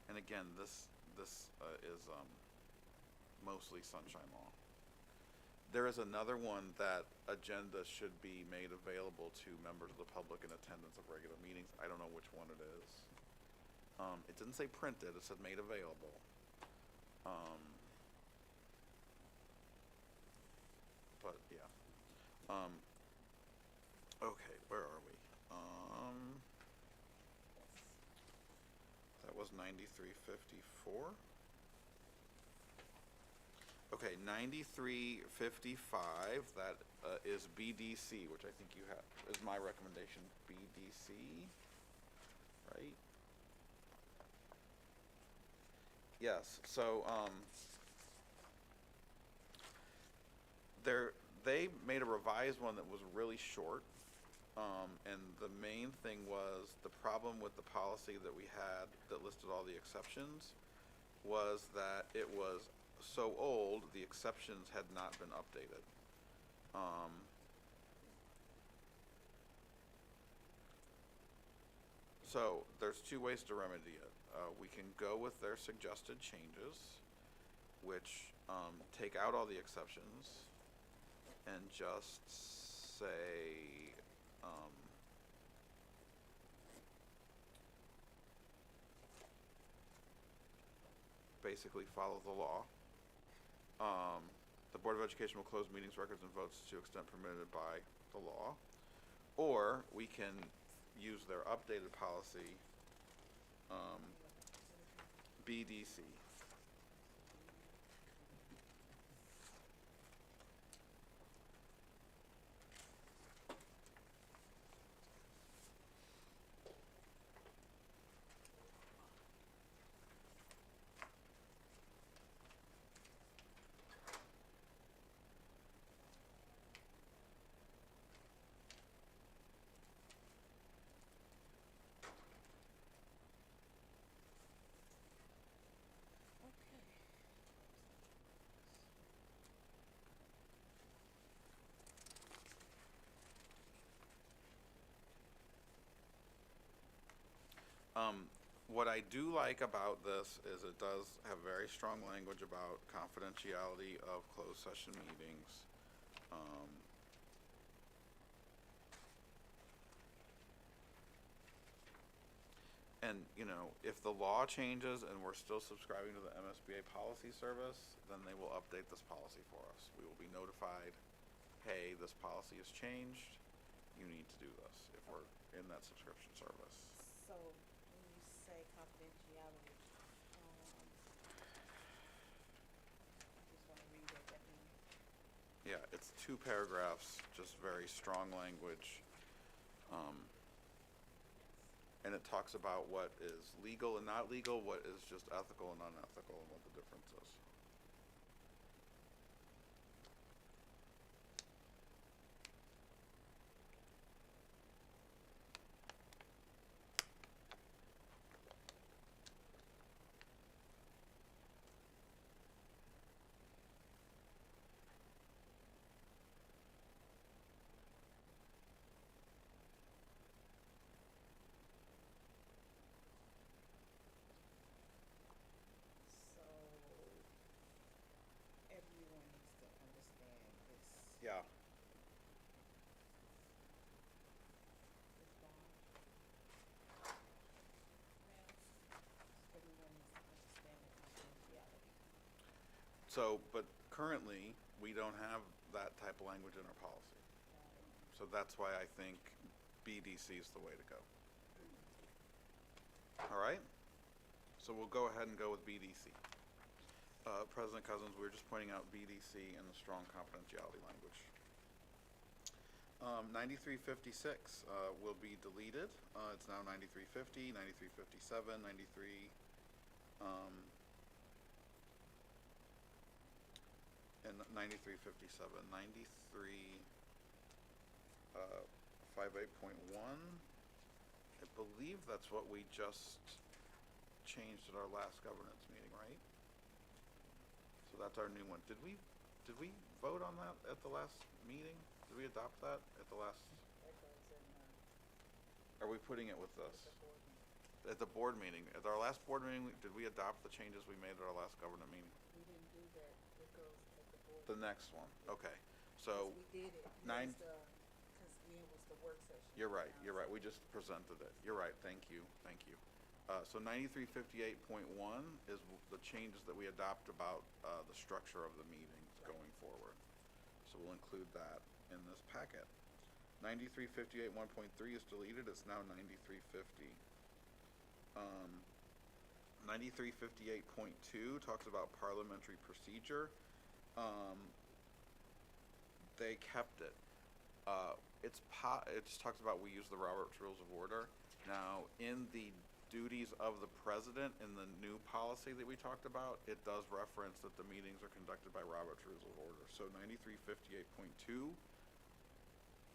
And again, this is mostly sunshine law. There is another one that agenda should be made available to members of the public in attendance of regular meetings. I don't know which one it is. It didn't say printed, it said made available. But yeah. Okay, where are we? That was 9354. Okay, 9355, that is BDC, which I think you have, is my recommendation, BDC, right? Yes, so, they made a revised one that was really short, and the main thing was, the problem with the policy that we had that listed all the exceptions was that it was so old, the exceptions had not been updated. So there's two ways to remedy it. We can go with their suggested changes, which take out all the exceptions and just say basically follow the law. The Board of Education will close meetings, records, and votes to extent permitted by the law. Or we can use their updated policy, BDC. What I do like about this is it does have very strong language about confidentiality of closed session meetings. And, you know, if the law changes and we're still subscribing to the MSBA policy service, then they will update this policy for us. We will be notified, hey, this this policy is changed, you need to do this if we're in that subscription service. So, when you say confidentiality, I just wanna read what that means. Yeah, it's 2 paragraphs, just very strong language. And it talks about what is legal and not legal, what is just ethical and unethical, and what the difference is. So, everyone needs to understand this. Yeah. This bond. Everyone needs to understand the confidentiality. So, but currently, we don't have that type of language in our policy. So that's why I think BDC is the way to go. All right? So we'll go ahead and go with BDC. President Cousins, we were just pointing out BDC and the strong confidentiality language. 9356 will be deleted. It's now 9350, 9357, 93, and 9357, 58.1. I believe that's what we just changed at our last governance meeting, right? So that's our new one. Did we vote on that at the last meeting? Did we adopt that at the last? Are we putting it with this? At the board meeting. At our last board meeting, did we adopt the changes we made at our last government meeting? We didn't do that, it goes at the board. The next one, okay. So, We did it, nine- cause it was the work session. you're right, we just presented it. You're right, thank you. So 9358.1 is the changes that we adopt about the structure of the meetings going forward. So we'll include that in this packet. 9358 1.3 is deleted, it's now 9350. 9358.2 talks about parliamentary procedure. They kept it. It just talks about we use the Robert's Rules of Order. Now, in the duties of the president in the new policy that we talked about, it does reference that the meetings are conducted by Robert's Rules of Order. So 9358.2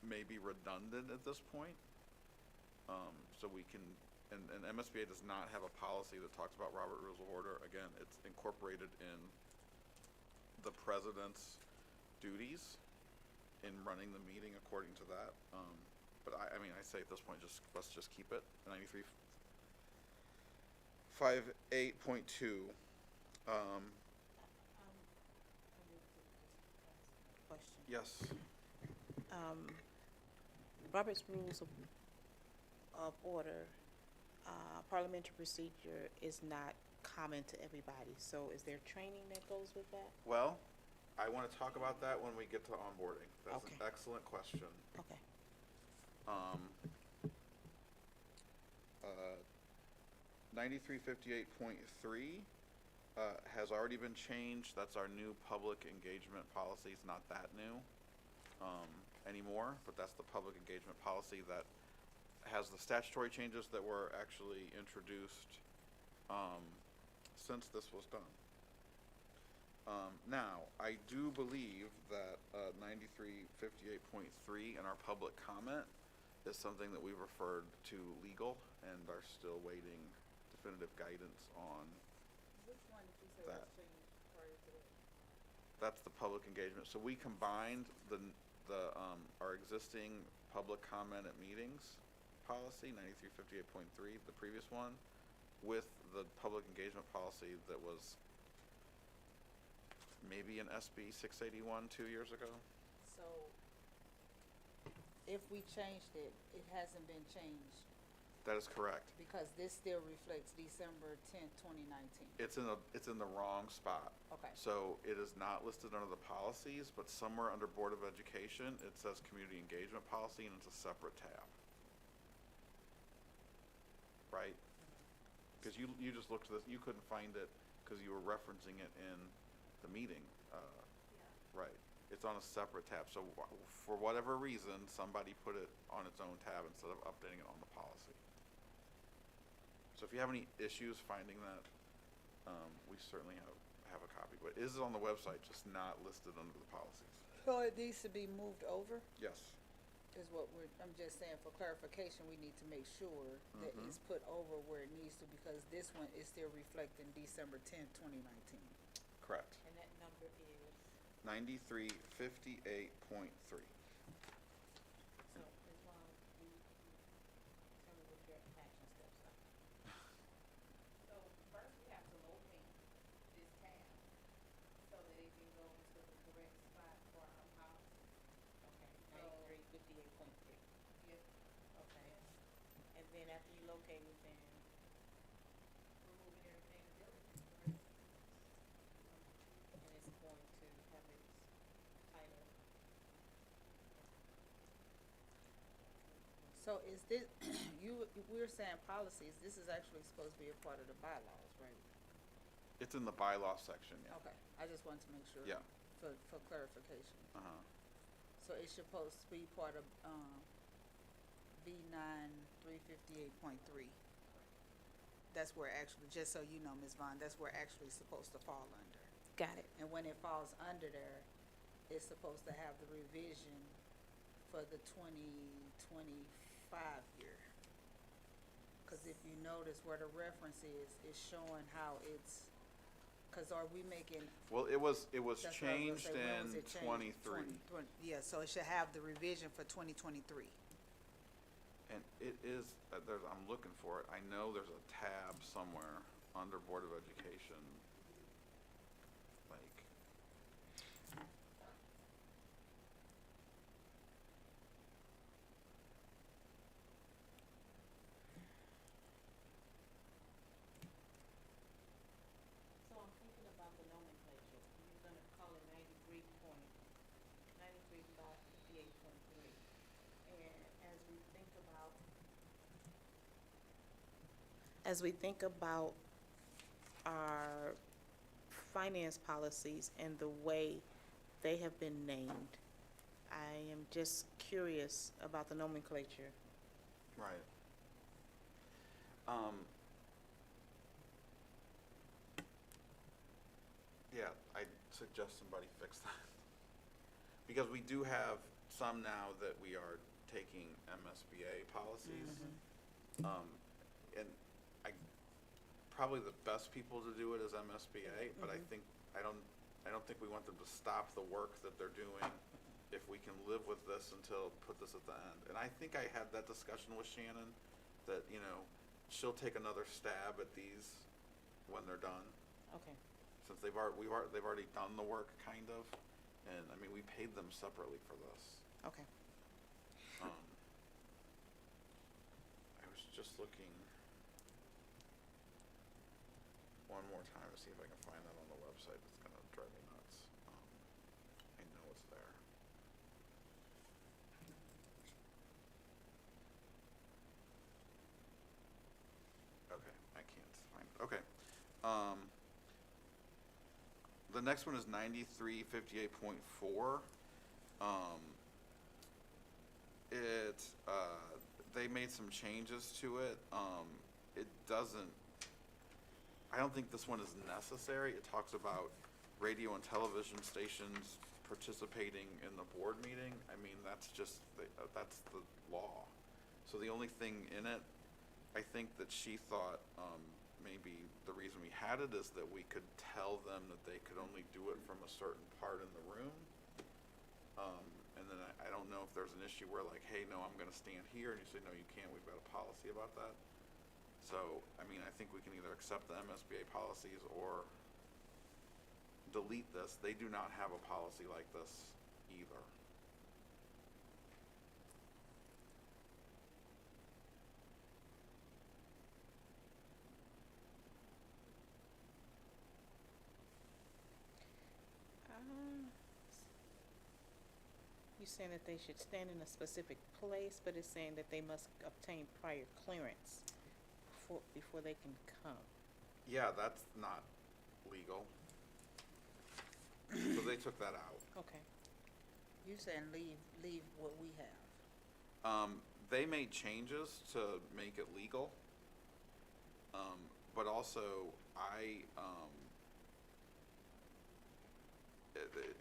may be redundant at this point. So we can, and MSBA does not have a policy that talks about Robert Rules of Order. Again, it's incorporated in the president's duties in running the meeting according to that. But I mean, I say at this point, let's just keep it. 9358.2. Question. Yes. Robert's Rules of Order, parliamentary procedure is not common to everybody, so is there training that goes with that? Well, I want to talk about that when we get to onboarding. That's Okay. an excellent question. Okay. 9358.3 has already been changed. That's our new public engagement policy. It's not that new anymore, but that's the public engagement policy that has the statutory changes that were actually introduced since this was done. Now, I do believe that 9358.3 in our public comment is something that we referred to legal and are still waiting definitive guidance on. Which one did you say That. was changed prior to that? That's the public engagement. So we combined our existing public comment at meetings policy, 9358.3, the previous one, with the public engagement policy that was maybe an SB 681 2 years ago. So, if we changed it, it hasn't been changed That is correct. Because this still reflects December 10th, 2019. It's in the wrong spot. Okay. So it is not listed under the policies, but somewhere under Board of Education, it says Community Engagement Policy, and it's a separate tab. Right? Because you just looked at this, you couldn't find it because you were referencing it in the meeting. Right. It's on a separate tab. So for whatever reason, somebody put it on its own tab instead of updating it on the policy. So if you have any issues finding that, we certainly have a copy. But it is on the website, just not listed under the policies. So it needs to be moved over, Yes. is what I'm just saying, for clarification, we need to make sure that it's put over where it needs to, because this one is still reflecting December 10th, 2019. Correct. And that number is, 9358.3. so, Ms. Vaughn, you tell me what your action steps are. So first we have to locate this tab so that it can go into the correct spot for our policy. Okay, 9358.3. Yes. Okay. And then after you locate it, then, Removing everything to diligence. and it's going to have its title. So is this, we're saying policies, this is actually supposed to be a part of the bylaws, right? It's in the bylaw section, yeah. Okay, I just wanted to make sure. Yeah. For clarification. Uh-huh. So it's supposed to be part of, B 9358.3. That's where actually, just so you know, Ms. Vaughn, that's where actually supposed to fall under. Got it. And when it falls under there, it's supposed to have the revision for the 2025 year. Cause if you notice where the reference is, it's showing how it's, cause are we making? Well, it was That's what I was gonna changed say, when in was it changed? 23. Yeah, so it should have the revision for 2023. And it is, I'm looking for it. I know there's a tab somewhere under Board of Education. Like, So I'm thinking about the nomenclature. You're gonna call it 93.58.3. And as we think about our finance policies and the way they have been named, I am just curious about the nomenclature. right. Yeah, I suggest somebody fix that. Because we do have some now that we are taking MSBA policies. And probably the best people to do it is MSBA, but I don't think we want them to stop the work that they're doing if we can live with this until, put this at the end. And I think I had that discussion with Shannon, that, she'll take another stab at these when they're done. Okay. Since they've already done the work, kind of, and I mean, we paid them separately for this. Okay. I was just looking one more time to see if I can find that on the website. It's gonna drive me nuts. I know it's there. Okay, I can't find it. Okay. The next one is 9358.4. They made some changes to it. It doesn't, I don't think this one is necessary. It talks about radio and television stations participating in the board meeting. I mean, that's just, that's the law. So the only thing in it, I think that she thought, maybe the reason we had it is that we could tell them that they could only do it from a certain part in the room. And then I don't know if there's an issue where like, hey, no, I'm gonna stand here, and you say, no, you can't, we've got a policy about that. So, I mean, I think we can either accept the MSBA policies or delete this. They do not have a policy like this either. saying that they should stand in a specific place, but it's saying that they must obtain prior clearance before they can come. Yeah, that's not legal. So they took that out. Okay. You saying leave what we have. They made changes to make it legal. But also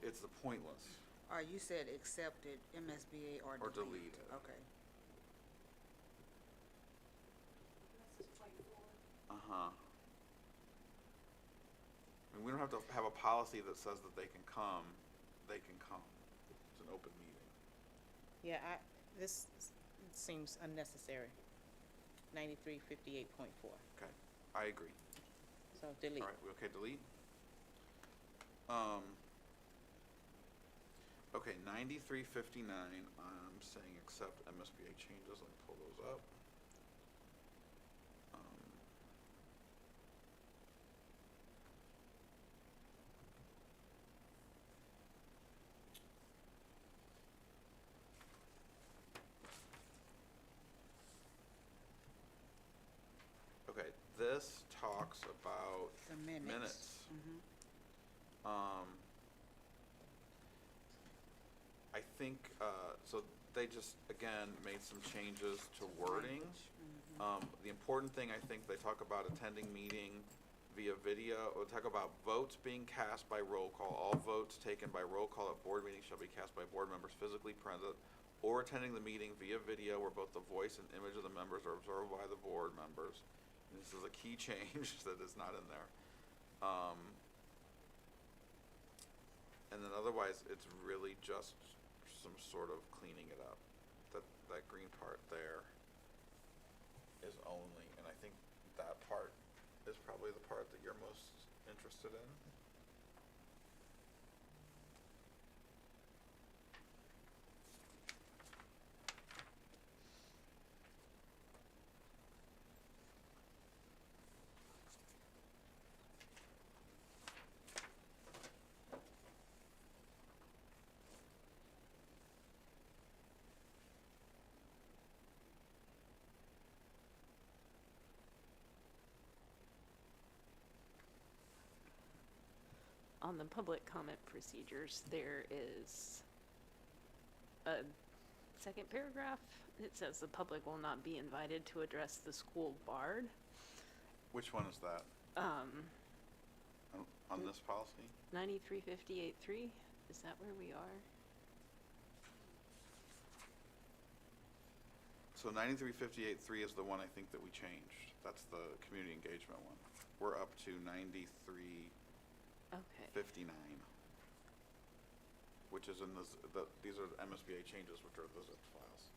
it's the pointless. You said accepted MSBA or Or delete. delete it. Okay. Uh-huh. And we don't have to have a policy that says that they can come. It's an open meeting. Yeah, this seems unnecessary. 9358.4. Okay, I agree. So delete. All right, we okay, delete? Okay, 9359, I'm saying accept MSBA changes. Let me pull those up. Okay, this talks about The minutes. Mhm. I think, so they just, again, made some changes to wording. The important thing, I think, they talk about attending meeting via video, or talk about votes being cast by roll call. All votes taken by roll call at board meetings shall be cast by board members physically present or attending the meeting via video where both the voice and image of the members are observed by the board members. And this is a key change that is not in there. And then otherwise, it's really just some sort of cleaning it up. That green part there is only, and I think that part is probably the part that you're most interested in. On the public comment procedures, there is a second paragraph. It says the public will not be invited to address the school board. Which one is that? On this policy? 9358.3, is that where we are? So 9358.3 is the one I think that we changed. That's the community engagement one. We're up to 9359, Okay. which is in these are the MSBA changes, which are the zip files.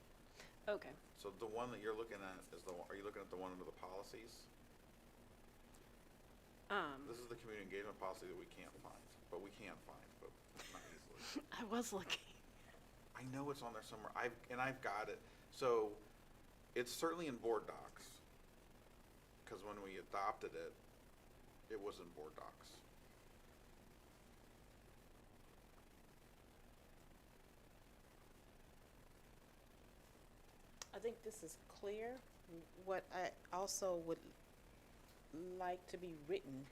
Okay. So the one that you're looking at is are you looking at the one under the policies? This is the community engagement policy that we can't find, but not easily. I was looking. I know it's on there somewhere. I've got it. So it's certainly in board docs, because when we adopted it, it was in board docs. I think this is clear. What I also would like to be written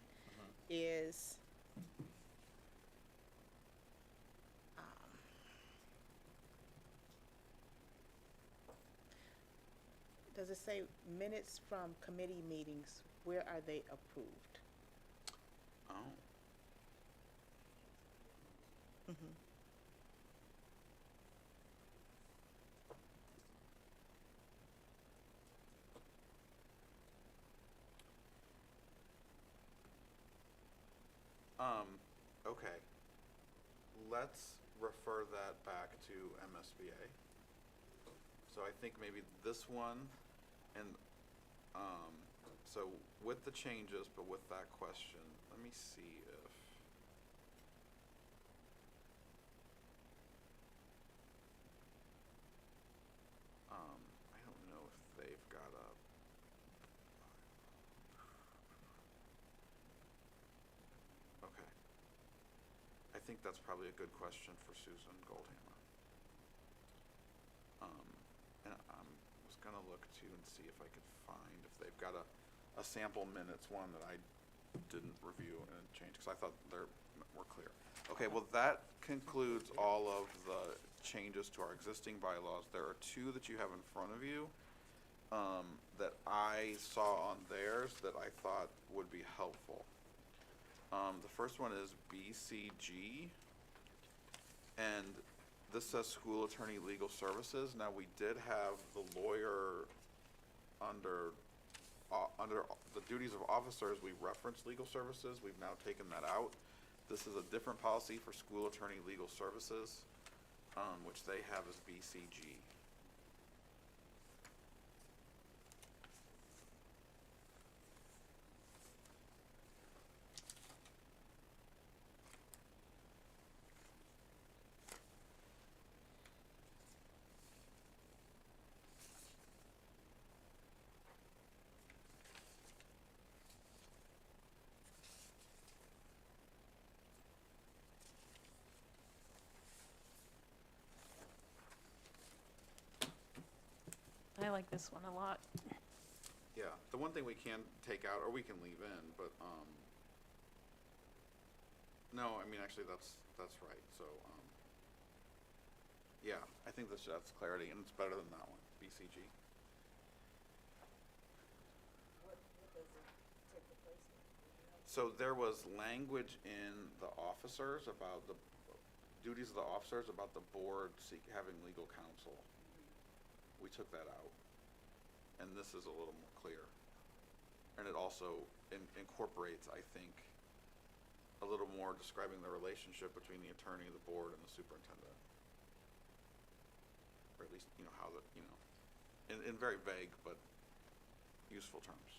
is does it say minutes from committee meetings, where are they approved? Oh. Mm-hmm. Okay. Let's refer that back to MSBA. So I think maybe this one, and so with the changes, but with that question, let me see if I don't know if they've got a okay. I think that's probably a good question for Susan Goldhammer. gonna look too and see if I could find if they've got a sample minutes one that I didn't review and change, because I thought they were clear. Okay, well, that concludes all of the changes to our existing bylaws. There are two that you have in front of you, that I saw on theirs that I thought would be helpful. The first one is BCG, and this says School Attorney Legal Services. Now, we did have the lawyer under the duties of officers, we referenced legal services. We've now taken that out. This is a different policy for School Attorney Legal Services, which they have as BCG. I like this one a lot. Yeah, the one thing we can take out, or we can leave in, but, no, I mean, actually, that's right, so, yeah, I think that's clarity, and it's better than that one, BCG. What does it take the place of? So there was language in the officers about the duties of the officers about the board having legal counsel. We took that out, and this is a little more clear. And it also incorporates, I think, a little more describing the relationship between the attorney, the board, and the superintendent. Or at least, how the, in very vague but useful terms.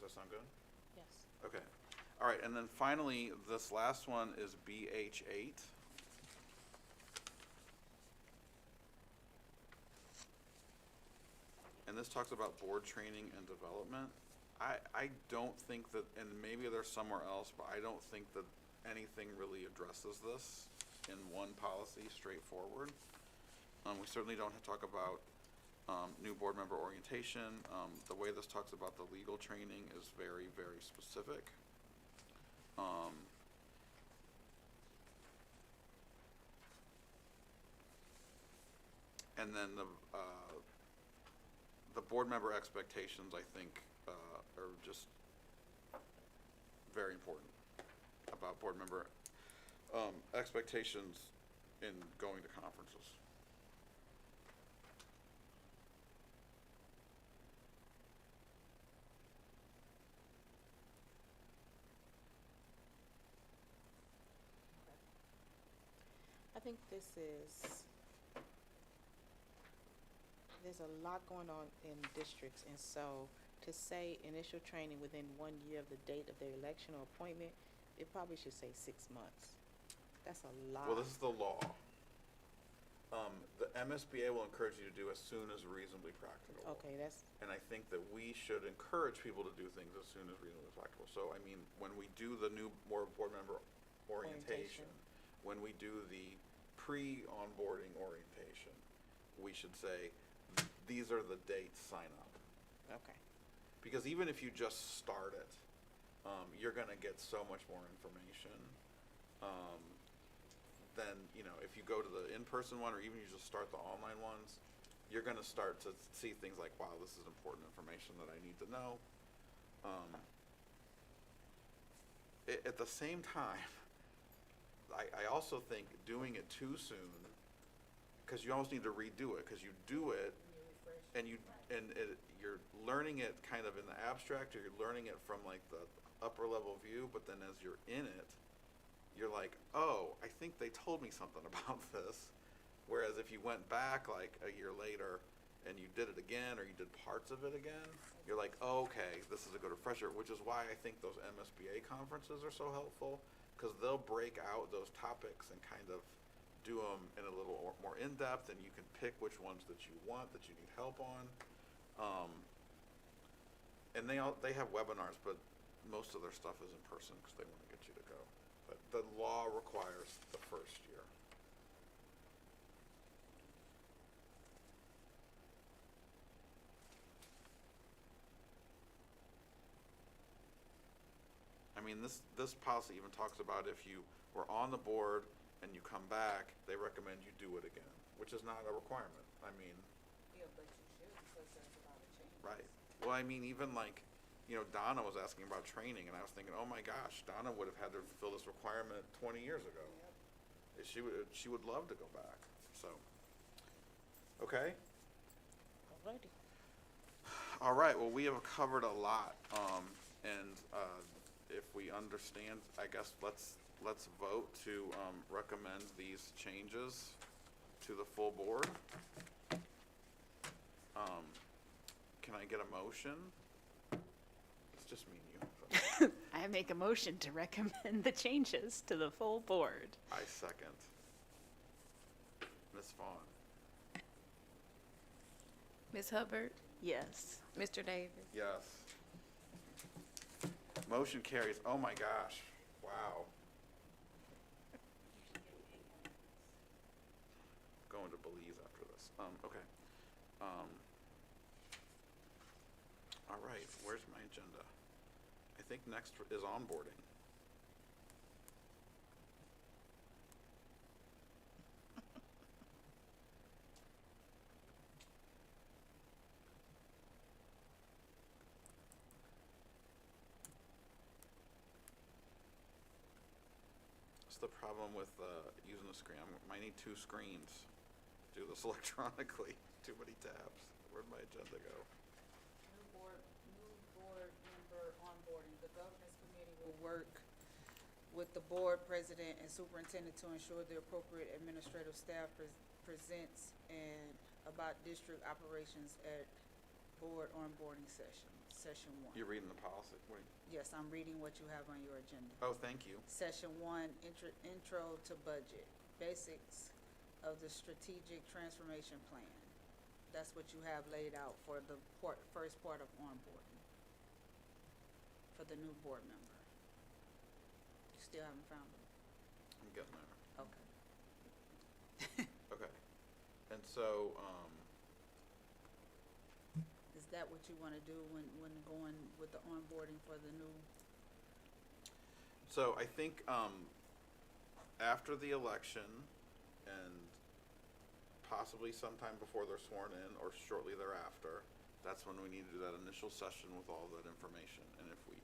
Does that sound good? Yes. Okay. All right, and then finally, this last one is BH8. And this talks about board training and development. I don't think that, and maybe they're somewhere else, but I don't think that anything really addresses this in one policy straightforward. We certainly don't talk about new board member orientation. The way this talks about the legal training is very, very specific. And then the board member expectations, I think, are just very important about board member expectations in going to conferences. I think there's a lot going on in districts, and so to say initial training within 1 year of the date of their election or appointment, it probably should say 6 months. That's a lot. Well, this is the law. The MSBA will encourage you to do as soon as reasonably practicable. Okay, that's, And I think that we should encourage people to do things as soon as reasonably practicable. So, I mean, when we do the new board member orientation, when we do the pre-onboarding orientation, we should say, these are the dates, sign up. okay. Because even if you just start it, you're gonna get so much more information. Then, if you go to the in-person one, or even you just start the online ones, you're gonna start to see things like, wow, this is important information that I need to know. At the same time, I also think doing it too soon, because you almost need to redo it, because you do it, and you're learning it kind of in the abstract, or you're learning it from like the upper level view, but then as you're in it, you're like, oh, I think they told me something about this. Whereas if you went back like a year later and you did it again, or you did parts of it again, you're like, oh, okay, this is a good refresher, which is why I think those MSBA conferences are so helpful, because they'll break out those topics and kind of do them in a little more in-depth, and you can pick which ones that you want, that you need help on. And they have webinars, but most of their stuff is in person because they want to get you to go. But the law requires the first year. I mean, this policy even talks about if you were on the board and you come back, they recommend you do it again, which is not a requirement. I mean, Yeah, but you should, because there's a lot of changes. right. Well, I mean, even like, Donna was asking about training, and I was thinking, oh my gosh, Donna would have had to fulfill this requirement 20 years ago. She would love to go back, so. Okay. Alrighty. All right, well, we have covered a lot, and if we understand, I guess let's vote to recommend these changes to the full board. Can I get a motion? It's just me and you. I make a motion to recommend the changes to the full board. I second. Ms. Vaughn? Ms. Hubbard, Yes. Mr. Davis, Yes. Motion carries. Oh my gosh. Wow. Going to Belize after this. Okay. All right, where's my agenda? I think next is onboarding. That's the problem with using the screen. I might need 2 screens to do this electronically. Too many tabs. Where'd my agenda go? New board member onboarding. The governance committee will work with the board president and superintendent to ensure the appropriate administrative staff presents and about district operations at board onboarding session 1. You're reading the policy. Wait. Yes, I'm reading what you have on your agenda. Oh, thank you. Session 1, intro to budget, basics of the strategic transformation plan. That's what you have laid out for the first part of onboarding for the new board member. You still haven't found it? I'm getting there. Okay. Okay. And so, Is that what you want to do when going with the onboarding for the new? so I think after the election and possibly sometime before they're sworn in or shortly thereafter, that's when we need to do that initial session with all that information. And if we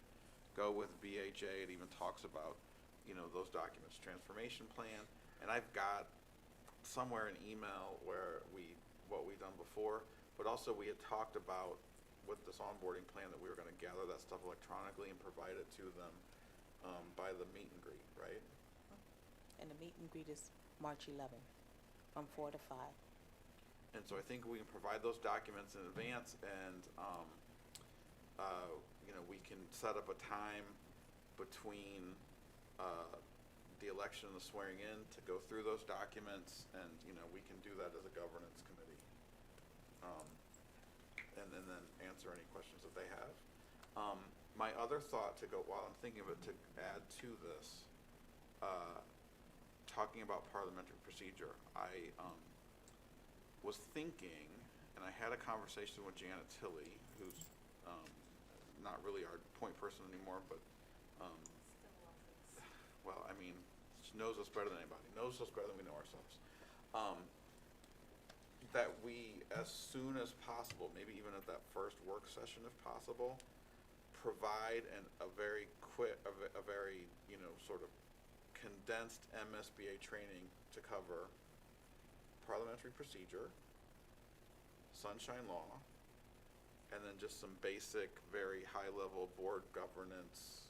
go with BHA, it even talks about, those documents, transformation plan. And I've got somewhere an email where what we've done before, but also we had talked about with this onboarding plan that we were gonna gather that stuff electronically and provide it to them by the meet and greet, right? And the meet and greet is March 11th, from 4 to 5. And so I think we can provide those documents in advance and, we can set up a time between, the election and the swearing in to go through those documents and, we can do that as a governance committee. And then answer any questions that they have. My other thought to go, while I'm thinking of it, to add to this, talking about parliamentary procedure, I was thinking, and I had a conversation with Janet Tilley, who's not really our point person anymore, but well, I mean, she knows us better than anybody, knows us better than we know ourselves. That we, as soon as possible, maybe even at that first work session if possible, provide a very quick, a very, sort of condensed MSBA training to cover parliamentary procedure, sunshine law, and then just some basic, very high-level board governance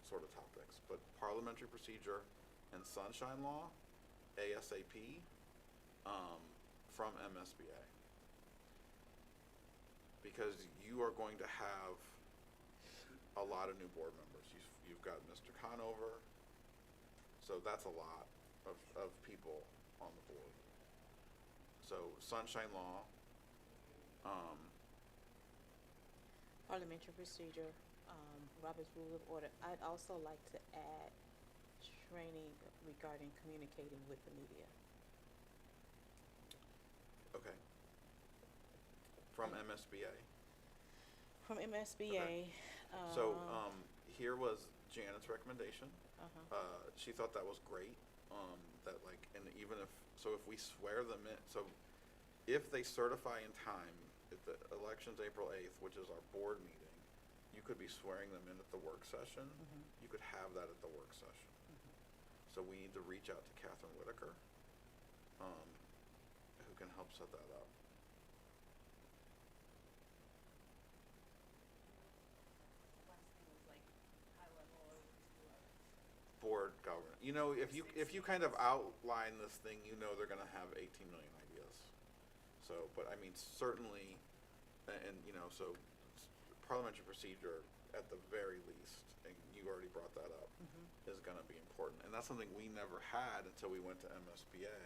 sort of topics. But parliamentary procedure and sunshine law, ASAP, from MSBA. Because you are going to have a lot of new board members. You've got Mr. Conover, so that's a lot of people on the board. So sunshine law, parliamentary procedure, Robert's Rule of Order, I'd also like to add training regarding communicating with the media. Okay. From MSBA. From MSBA, So, here was Janet's recommendation. uh-huh, She thought that was great, that like, and even if, so if we swear them in, so if they certify in time, if the election's April 8th, which is our board meeting, you could be swearing them in at the work session. You could have that at the work session. So we need to reach out to Catherine Whitaker, who can help set that up. Board governance. You know, if you kind of outline this thing, you know they're gonna have 18 million ideas. So, but I mean, certainly, and you know, so parliamentary procedure at the very least, and you already brought that up, is gonna be important. And that's something we never had until we went to MSBA,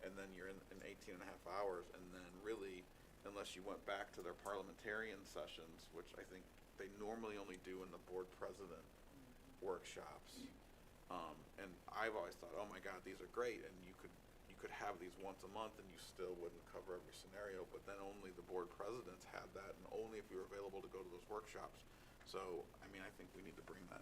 and then you're in 18 and a half hours, and then really, unless you went back to their parliamentarian sessions, which I think they normally only do in the board president workshops. And I've always thought, oh my God, these are great, and you could have these once a month, and you still wouldn't cover every scenario. But then only the board presidents had that, and only if you were available to go to those workshops. So, I mean, I think we need to bring that.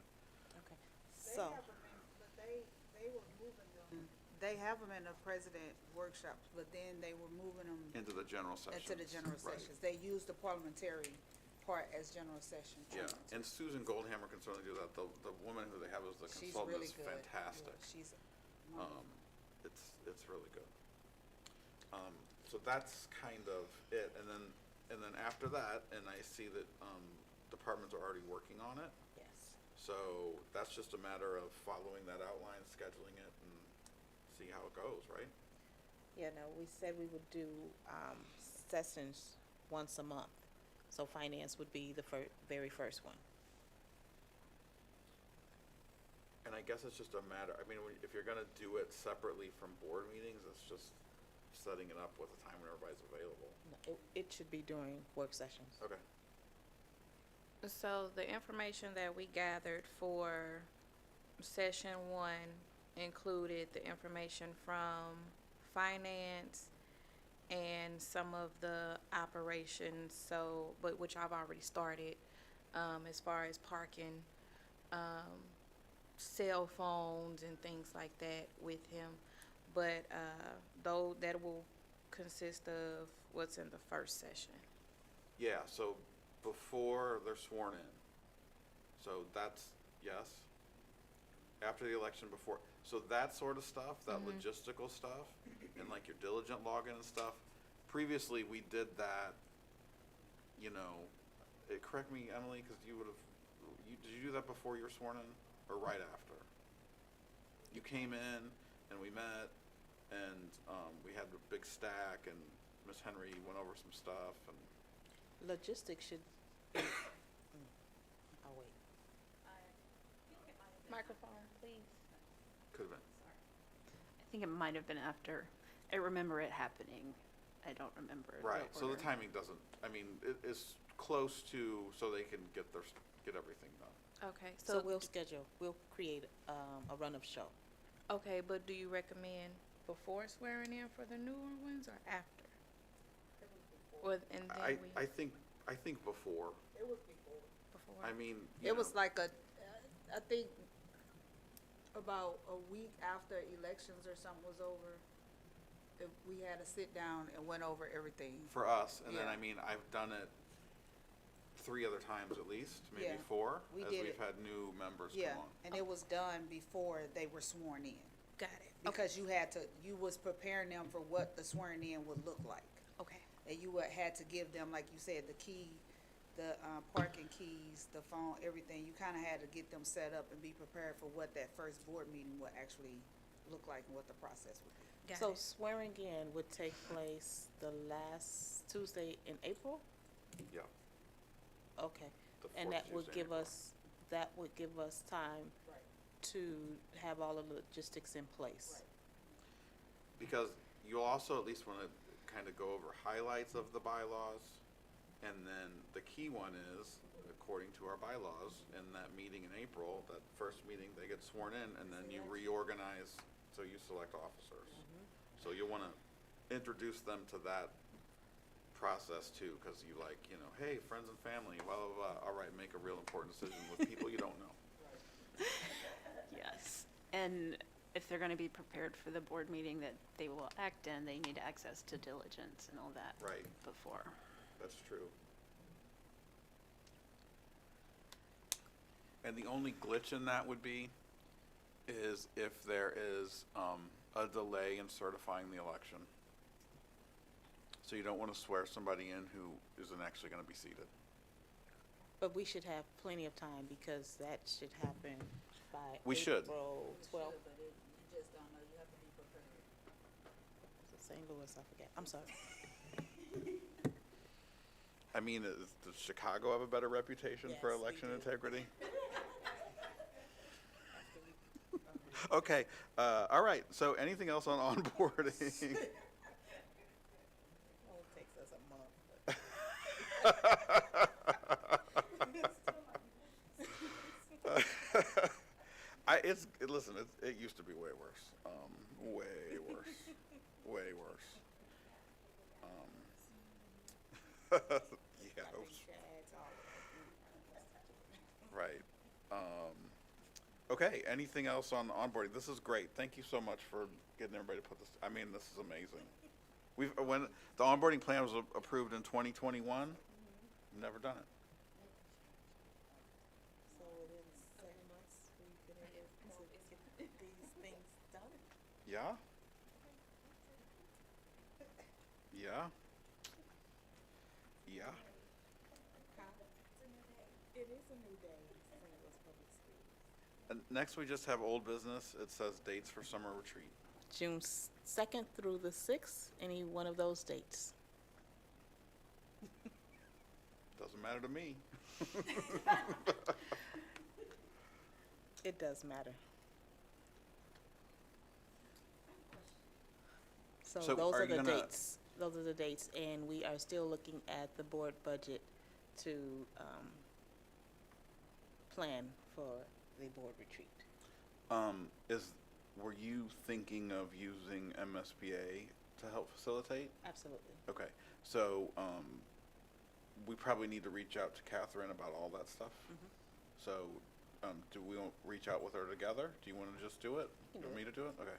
okay, They so, have them in, but they were moving them. They have them in the president workshops, but then they were moving them Into the general sessions. into the general Right. sessions. They use the parliamentary part as general session. Yeah, and Susan Goldhammer can certainly do that. The woman who they have as the She's consultant really is good. fantastic. Yeah, she's, It's really good. So that's kind of it, and then after that, and I see that, departments are already working on it. yes. So that's just a matter of following that outline, scheduling it, and see how it goes, right? Yeah, no, we said we would do, sessions once a month, so finance would be the very first one. And I guess it's just a matter, I mean, if you're gonna do it separately from board meetings, it's just setting it up with a time when everybody's available. No, it should be during work sessions. Okay. So the information that we gathered for session 1 included the information from finance and some of the operations, so, but which I've already started, as far as parking, cell phones and things like that with him. But, though that will consist of what's in the first session. Yeah, so before they're sworn in. So that's, yes. After the election, before, so that sort of stuff, that logistical stuff, and like your diligent login and stuff, previously we did that, you know, correct me, Emily, cause you would've, did you do that before you were sworn in, or right after? You came in, and we met, and, we had a big stack, and Miss Henry went over some stuff, and, Logistics should, I'll wait. Microphone, please. could've been. I think it might have been after. I remember it happening. I don't remember Right, so the order. timing doesn't, I mean, it is close to, so they can get everything done. Okay, So we'll create, a run-up show. okay, but do you recommend before swearing in for the newer ones or after? Or, and then I think before, it was before. before? I mean, It was like I think about a week after elections or something was over, we had to sit down and went over everything. for us, and then, Yeah. I mean, I've done it 3 other times at least, maybe Yeah, 4, we as did we've it. had new members Yeah, come on. and it was done before they were sworn in. Got it. Because you was preparing them for what the swearing in would look like. Okay. And you had to give them, like you said, the key, the parking keys, the phone, everything. You kinda had to get them set up and be prepared for what that first board meeting would actually look like and what the process would be. Got So it. swearing in would take place the last Tuesday in April? Yeah. Okay, The and fourth that would Tuesday in give us time Right. to have all the logistics in place. Right. Because you'll also at least wanna kinda go over highlights of the bylaws, And then the key one is, according to our bylaws, in that meeting in April, that first meeting, they get sworn in, and then you reorganize, so you select officers. So you'll wanna introduce them to that process too, cause you like, you know, hey, friends and family, blah, blah, blah, all right, make a real important decision with people you don't know. Yes, and if they're gonna be prepared for the board meeting that they will act in, they need access to diligence and all that. Right. Before. That's true. And the only glitch in that would be, is if there is, a delay in certifying the election. So you don't wanna swear somebody in who isn't actually gonna be seated. But we should have plenty of time because that should happen by We should. April You 12th. should, but you just don't know, you have to be prepared. St. Louis, I forget. I'm sorry. I mean, does Chicago have a better reputation for Yes, we election do. integrity? Okay, all right, so anything else on onboarding? Only takes us a month. Listen, it used to be way worse, way worse, way worse. Yeah, it was- right. Okay, anything else on onboarding? This is great. Thank you so much for getting everybody to put this, I mean, this is amazing. When the onboarding plan was approved in 2021, never done it. So within 7 months, we've been able to get these things done? Yeah? Yeah? Yeah? It is a new day in St. Louis Public Schools. And next, we just have old business. It says dates for summer retreat. June 2nd through the 6th, any one of those dates. Doesn't matter to me. It does matter. So So those are are you the gonna- dates. Those are the dates, and we are still looking at the board budget to plan for the board retreat. Were you thinking of using MSBA to help facilitate? Absolutely. Okay, so, we probably need to reach out to Catherine about all that stuff. So, do we want reach out with her together? Do you wanna just do it? can You want do me to do it? Okay,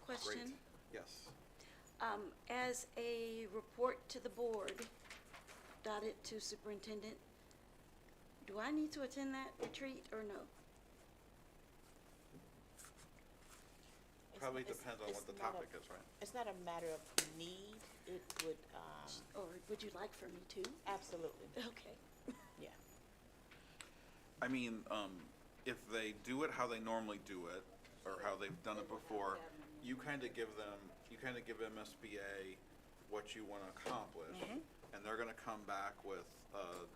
great. Question, Yes. as a report to the board, dotted to superintendent, do I need to attend that retreat or no? Probably It's- depends on it's what the not a- topic is, right? It's not a matter of need, it would, Or would you like for me to? absolutely, Okay. yeah. I mean, if they do it how they normally do it, or how they've done it before, you kinda give MSBA what you wanna accomplish, and they're gonna come back with a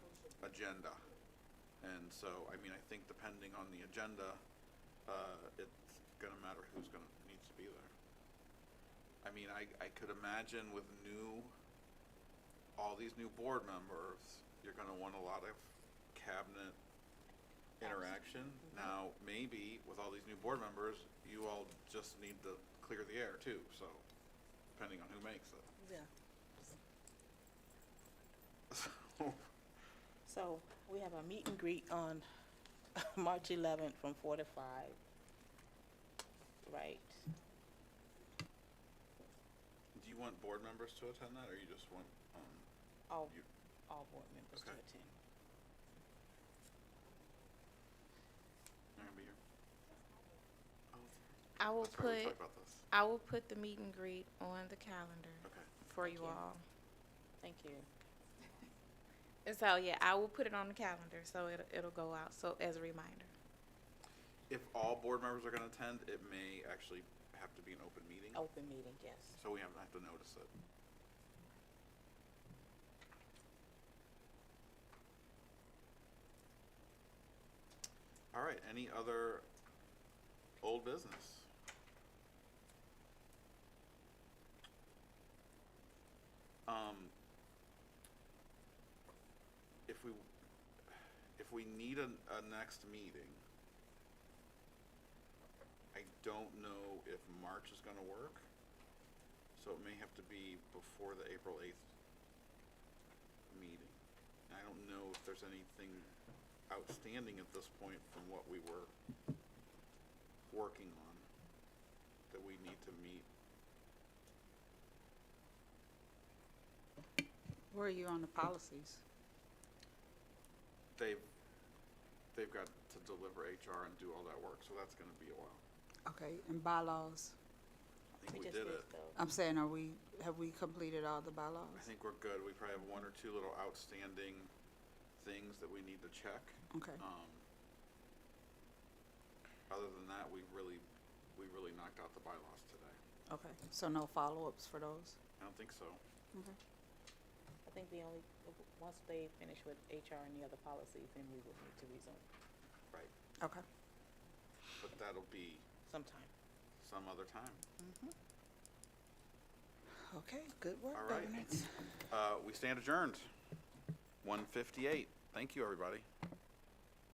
agenda. And so, I mean, I think depending on the agenda, it's gonna matter who's needs to be there. I mean, I could imagine with all these new board members, you're gonna want a lot of cabinet interaction. Now, maybe with all these new board members, you all just need to clear the air too, so, depending on who makes it. Yeah. So, we have a meet and greet on March 11th from 4 to 5. Right. Do you want board members to attend that, or you just want, All, You- all board members to Okay. attend. you're gonna be here? Oh, I will that's right, we put, talked about this. I will put the meet and greet on the calendar Okay. for Thank you you. all. Thank you. And so, yeah, I will put it on the calendar, so it'll go out, so as a reminder. If all board members are gonna attend, it may actually have to be an open meeting, Open meeting, yes. so we have to notice it. All right, any other old business? if we need a next meeting, I don't know if March is gonna work. So it may have to be before the April 8th meeting. I don't know if there's anything outstanding at this point from what we were working on that we need to meet. Where are you on the policies? They've got to deliver HR and do all that work, so that's gonna be a while. Okay, and bylaws? I think we did it. I'm saying, have we completed all the bylaws? I think we're good. We probably have one or two little outstanding things that we need to check. Okay, Other than that, we really knocked out the bylaws today. okay, so no follow-ups for those? I don't think so. Okay. I think once they finish with HR and the other policies, then we will need to resume Right. Okay. But that'll be sometime. some other time. Okay, good work, All right. governance. We stand adjourned. 1:58. Thank you, everybody.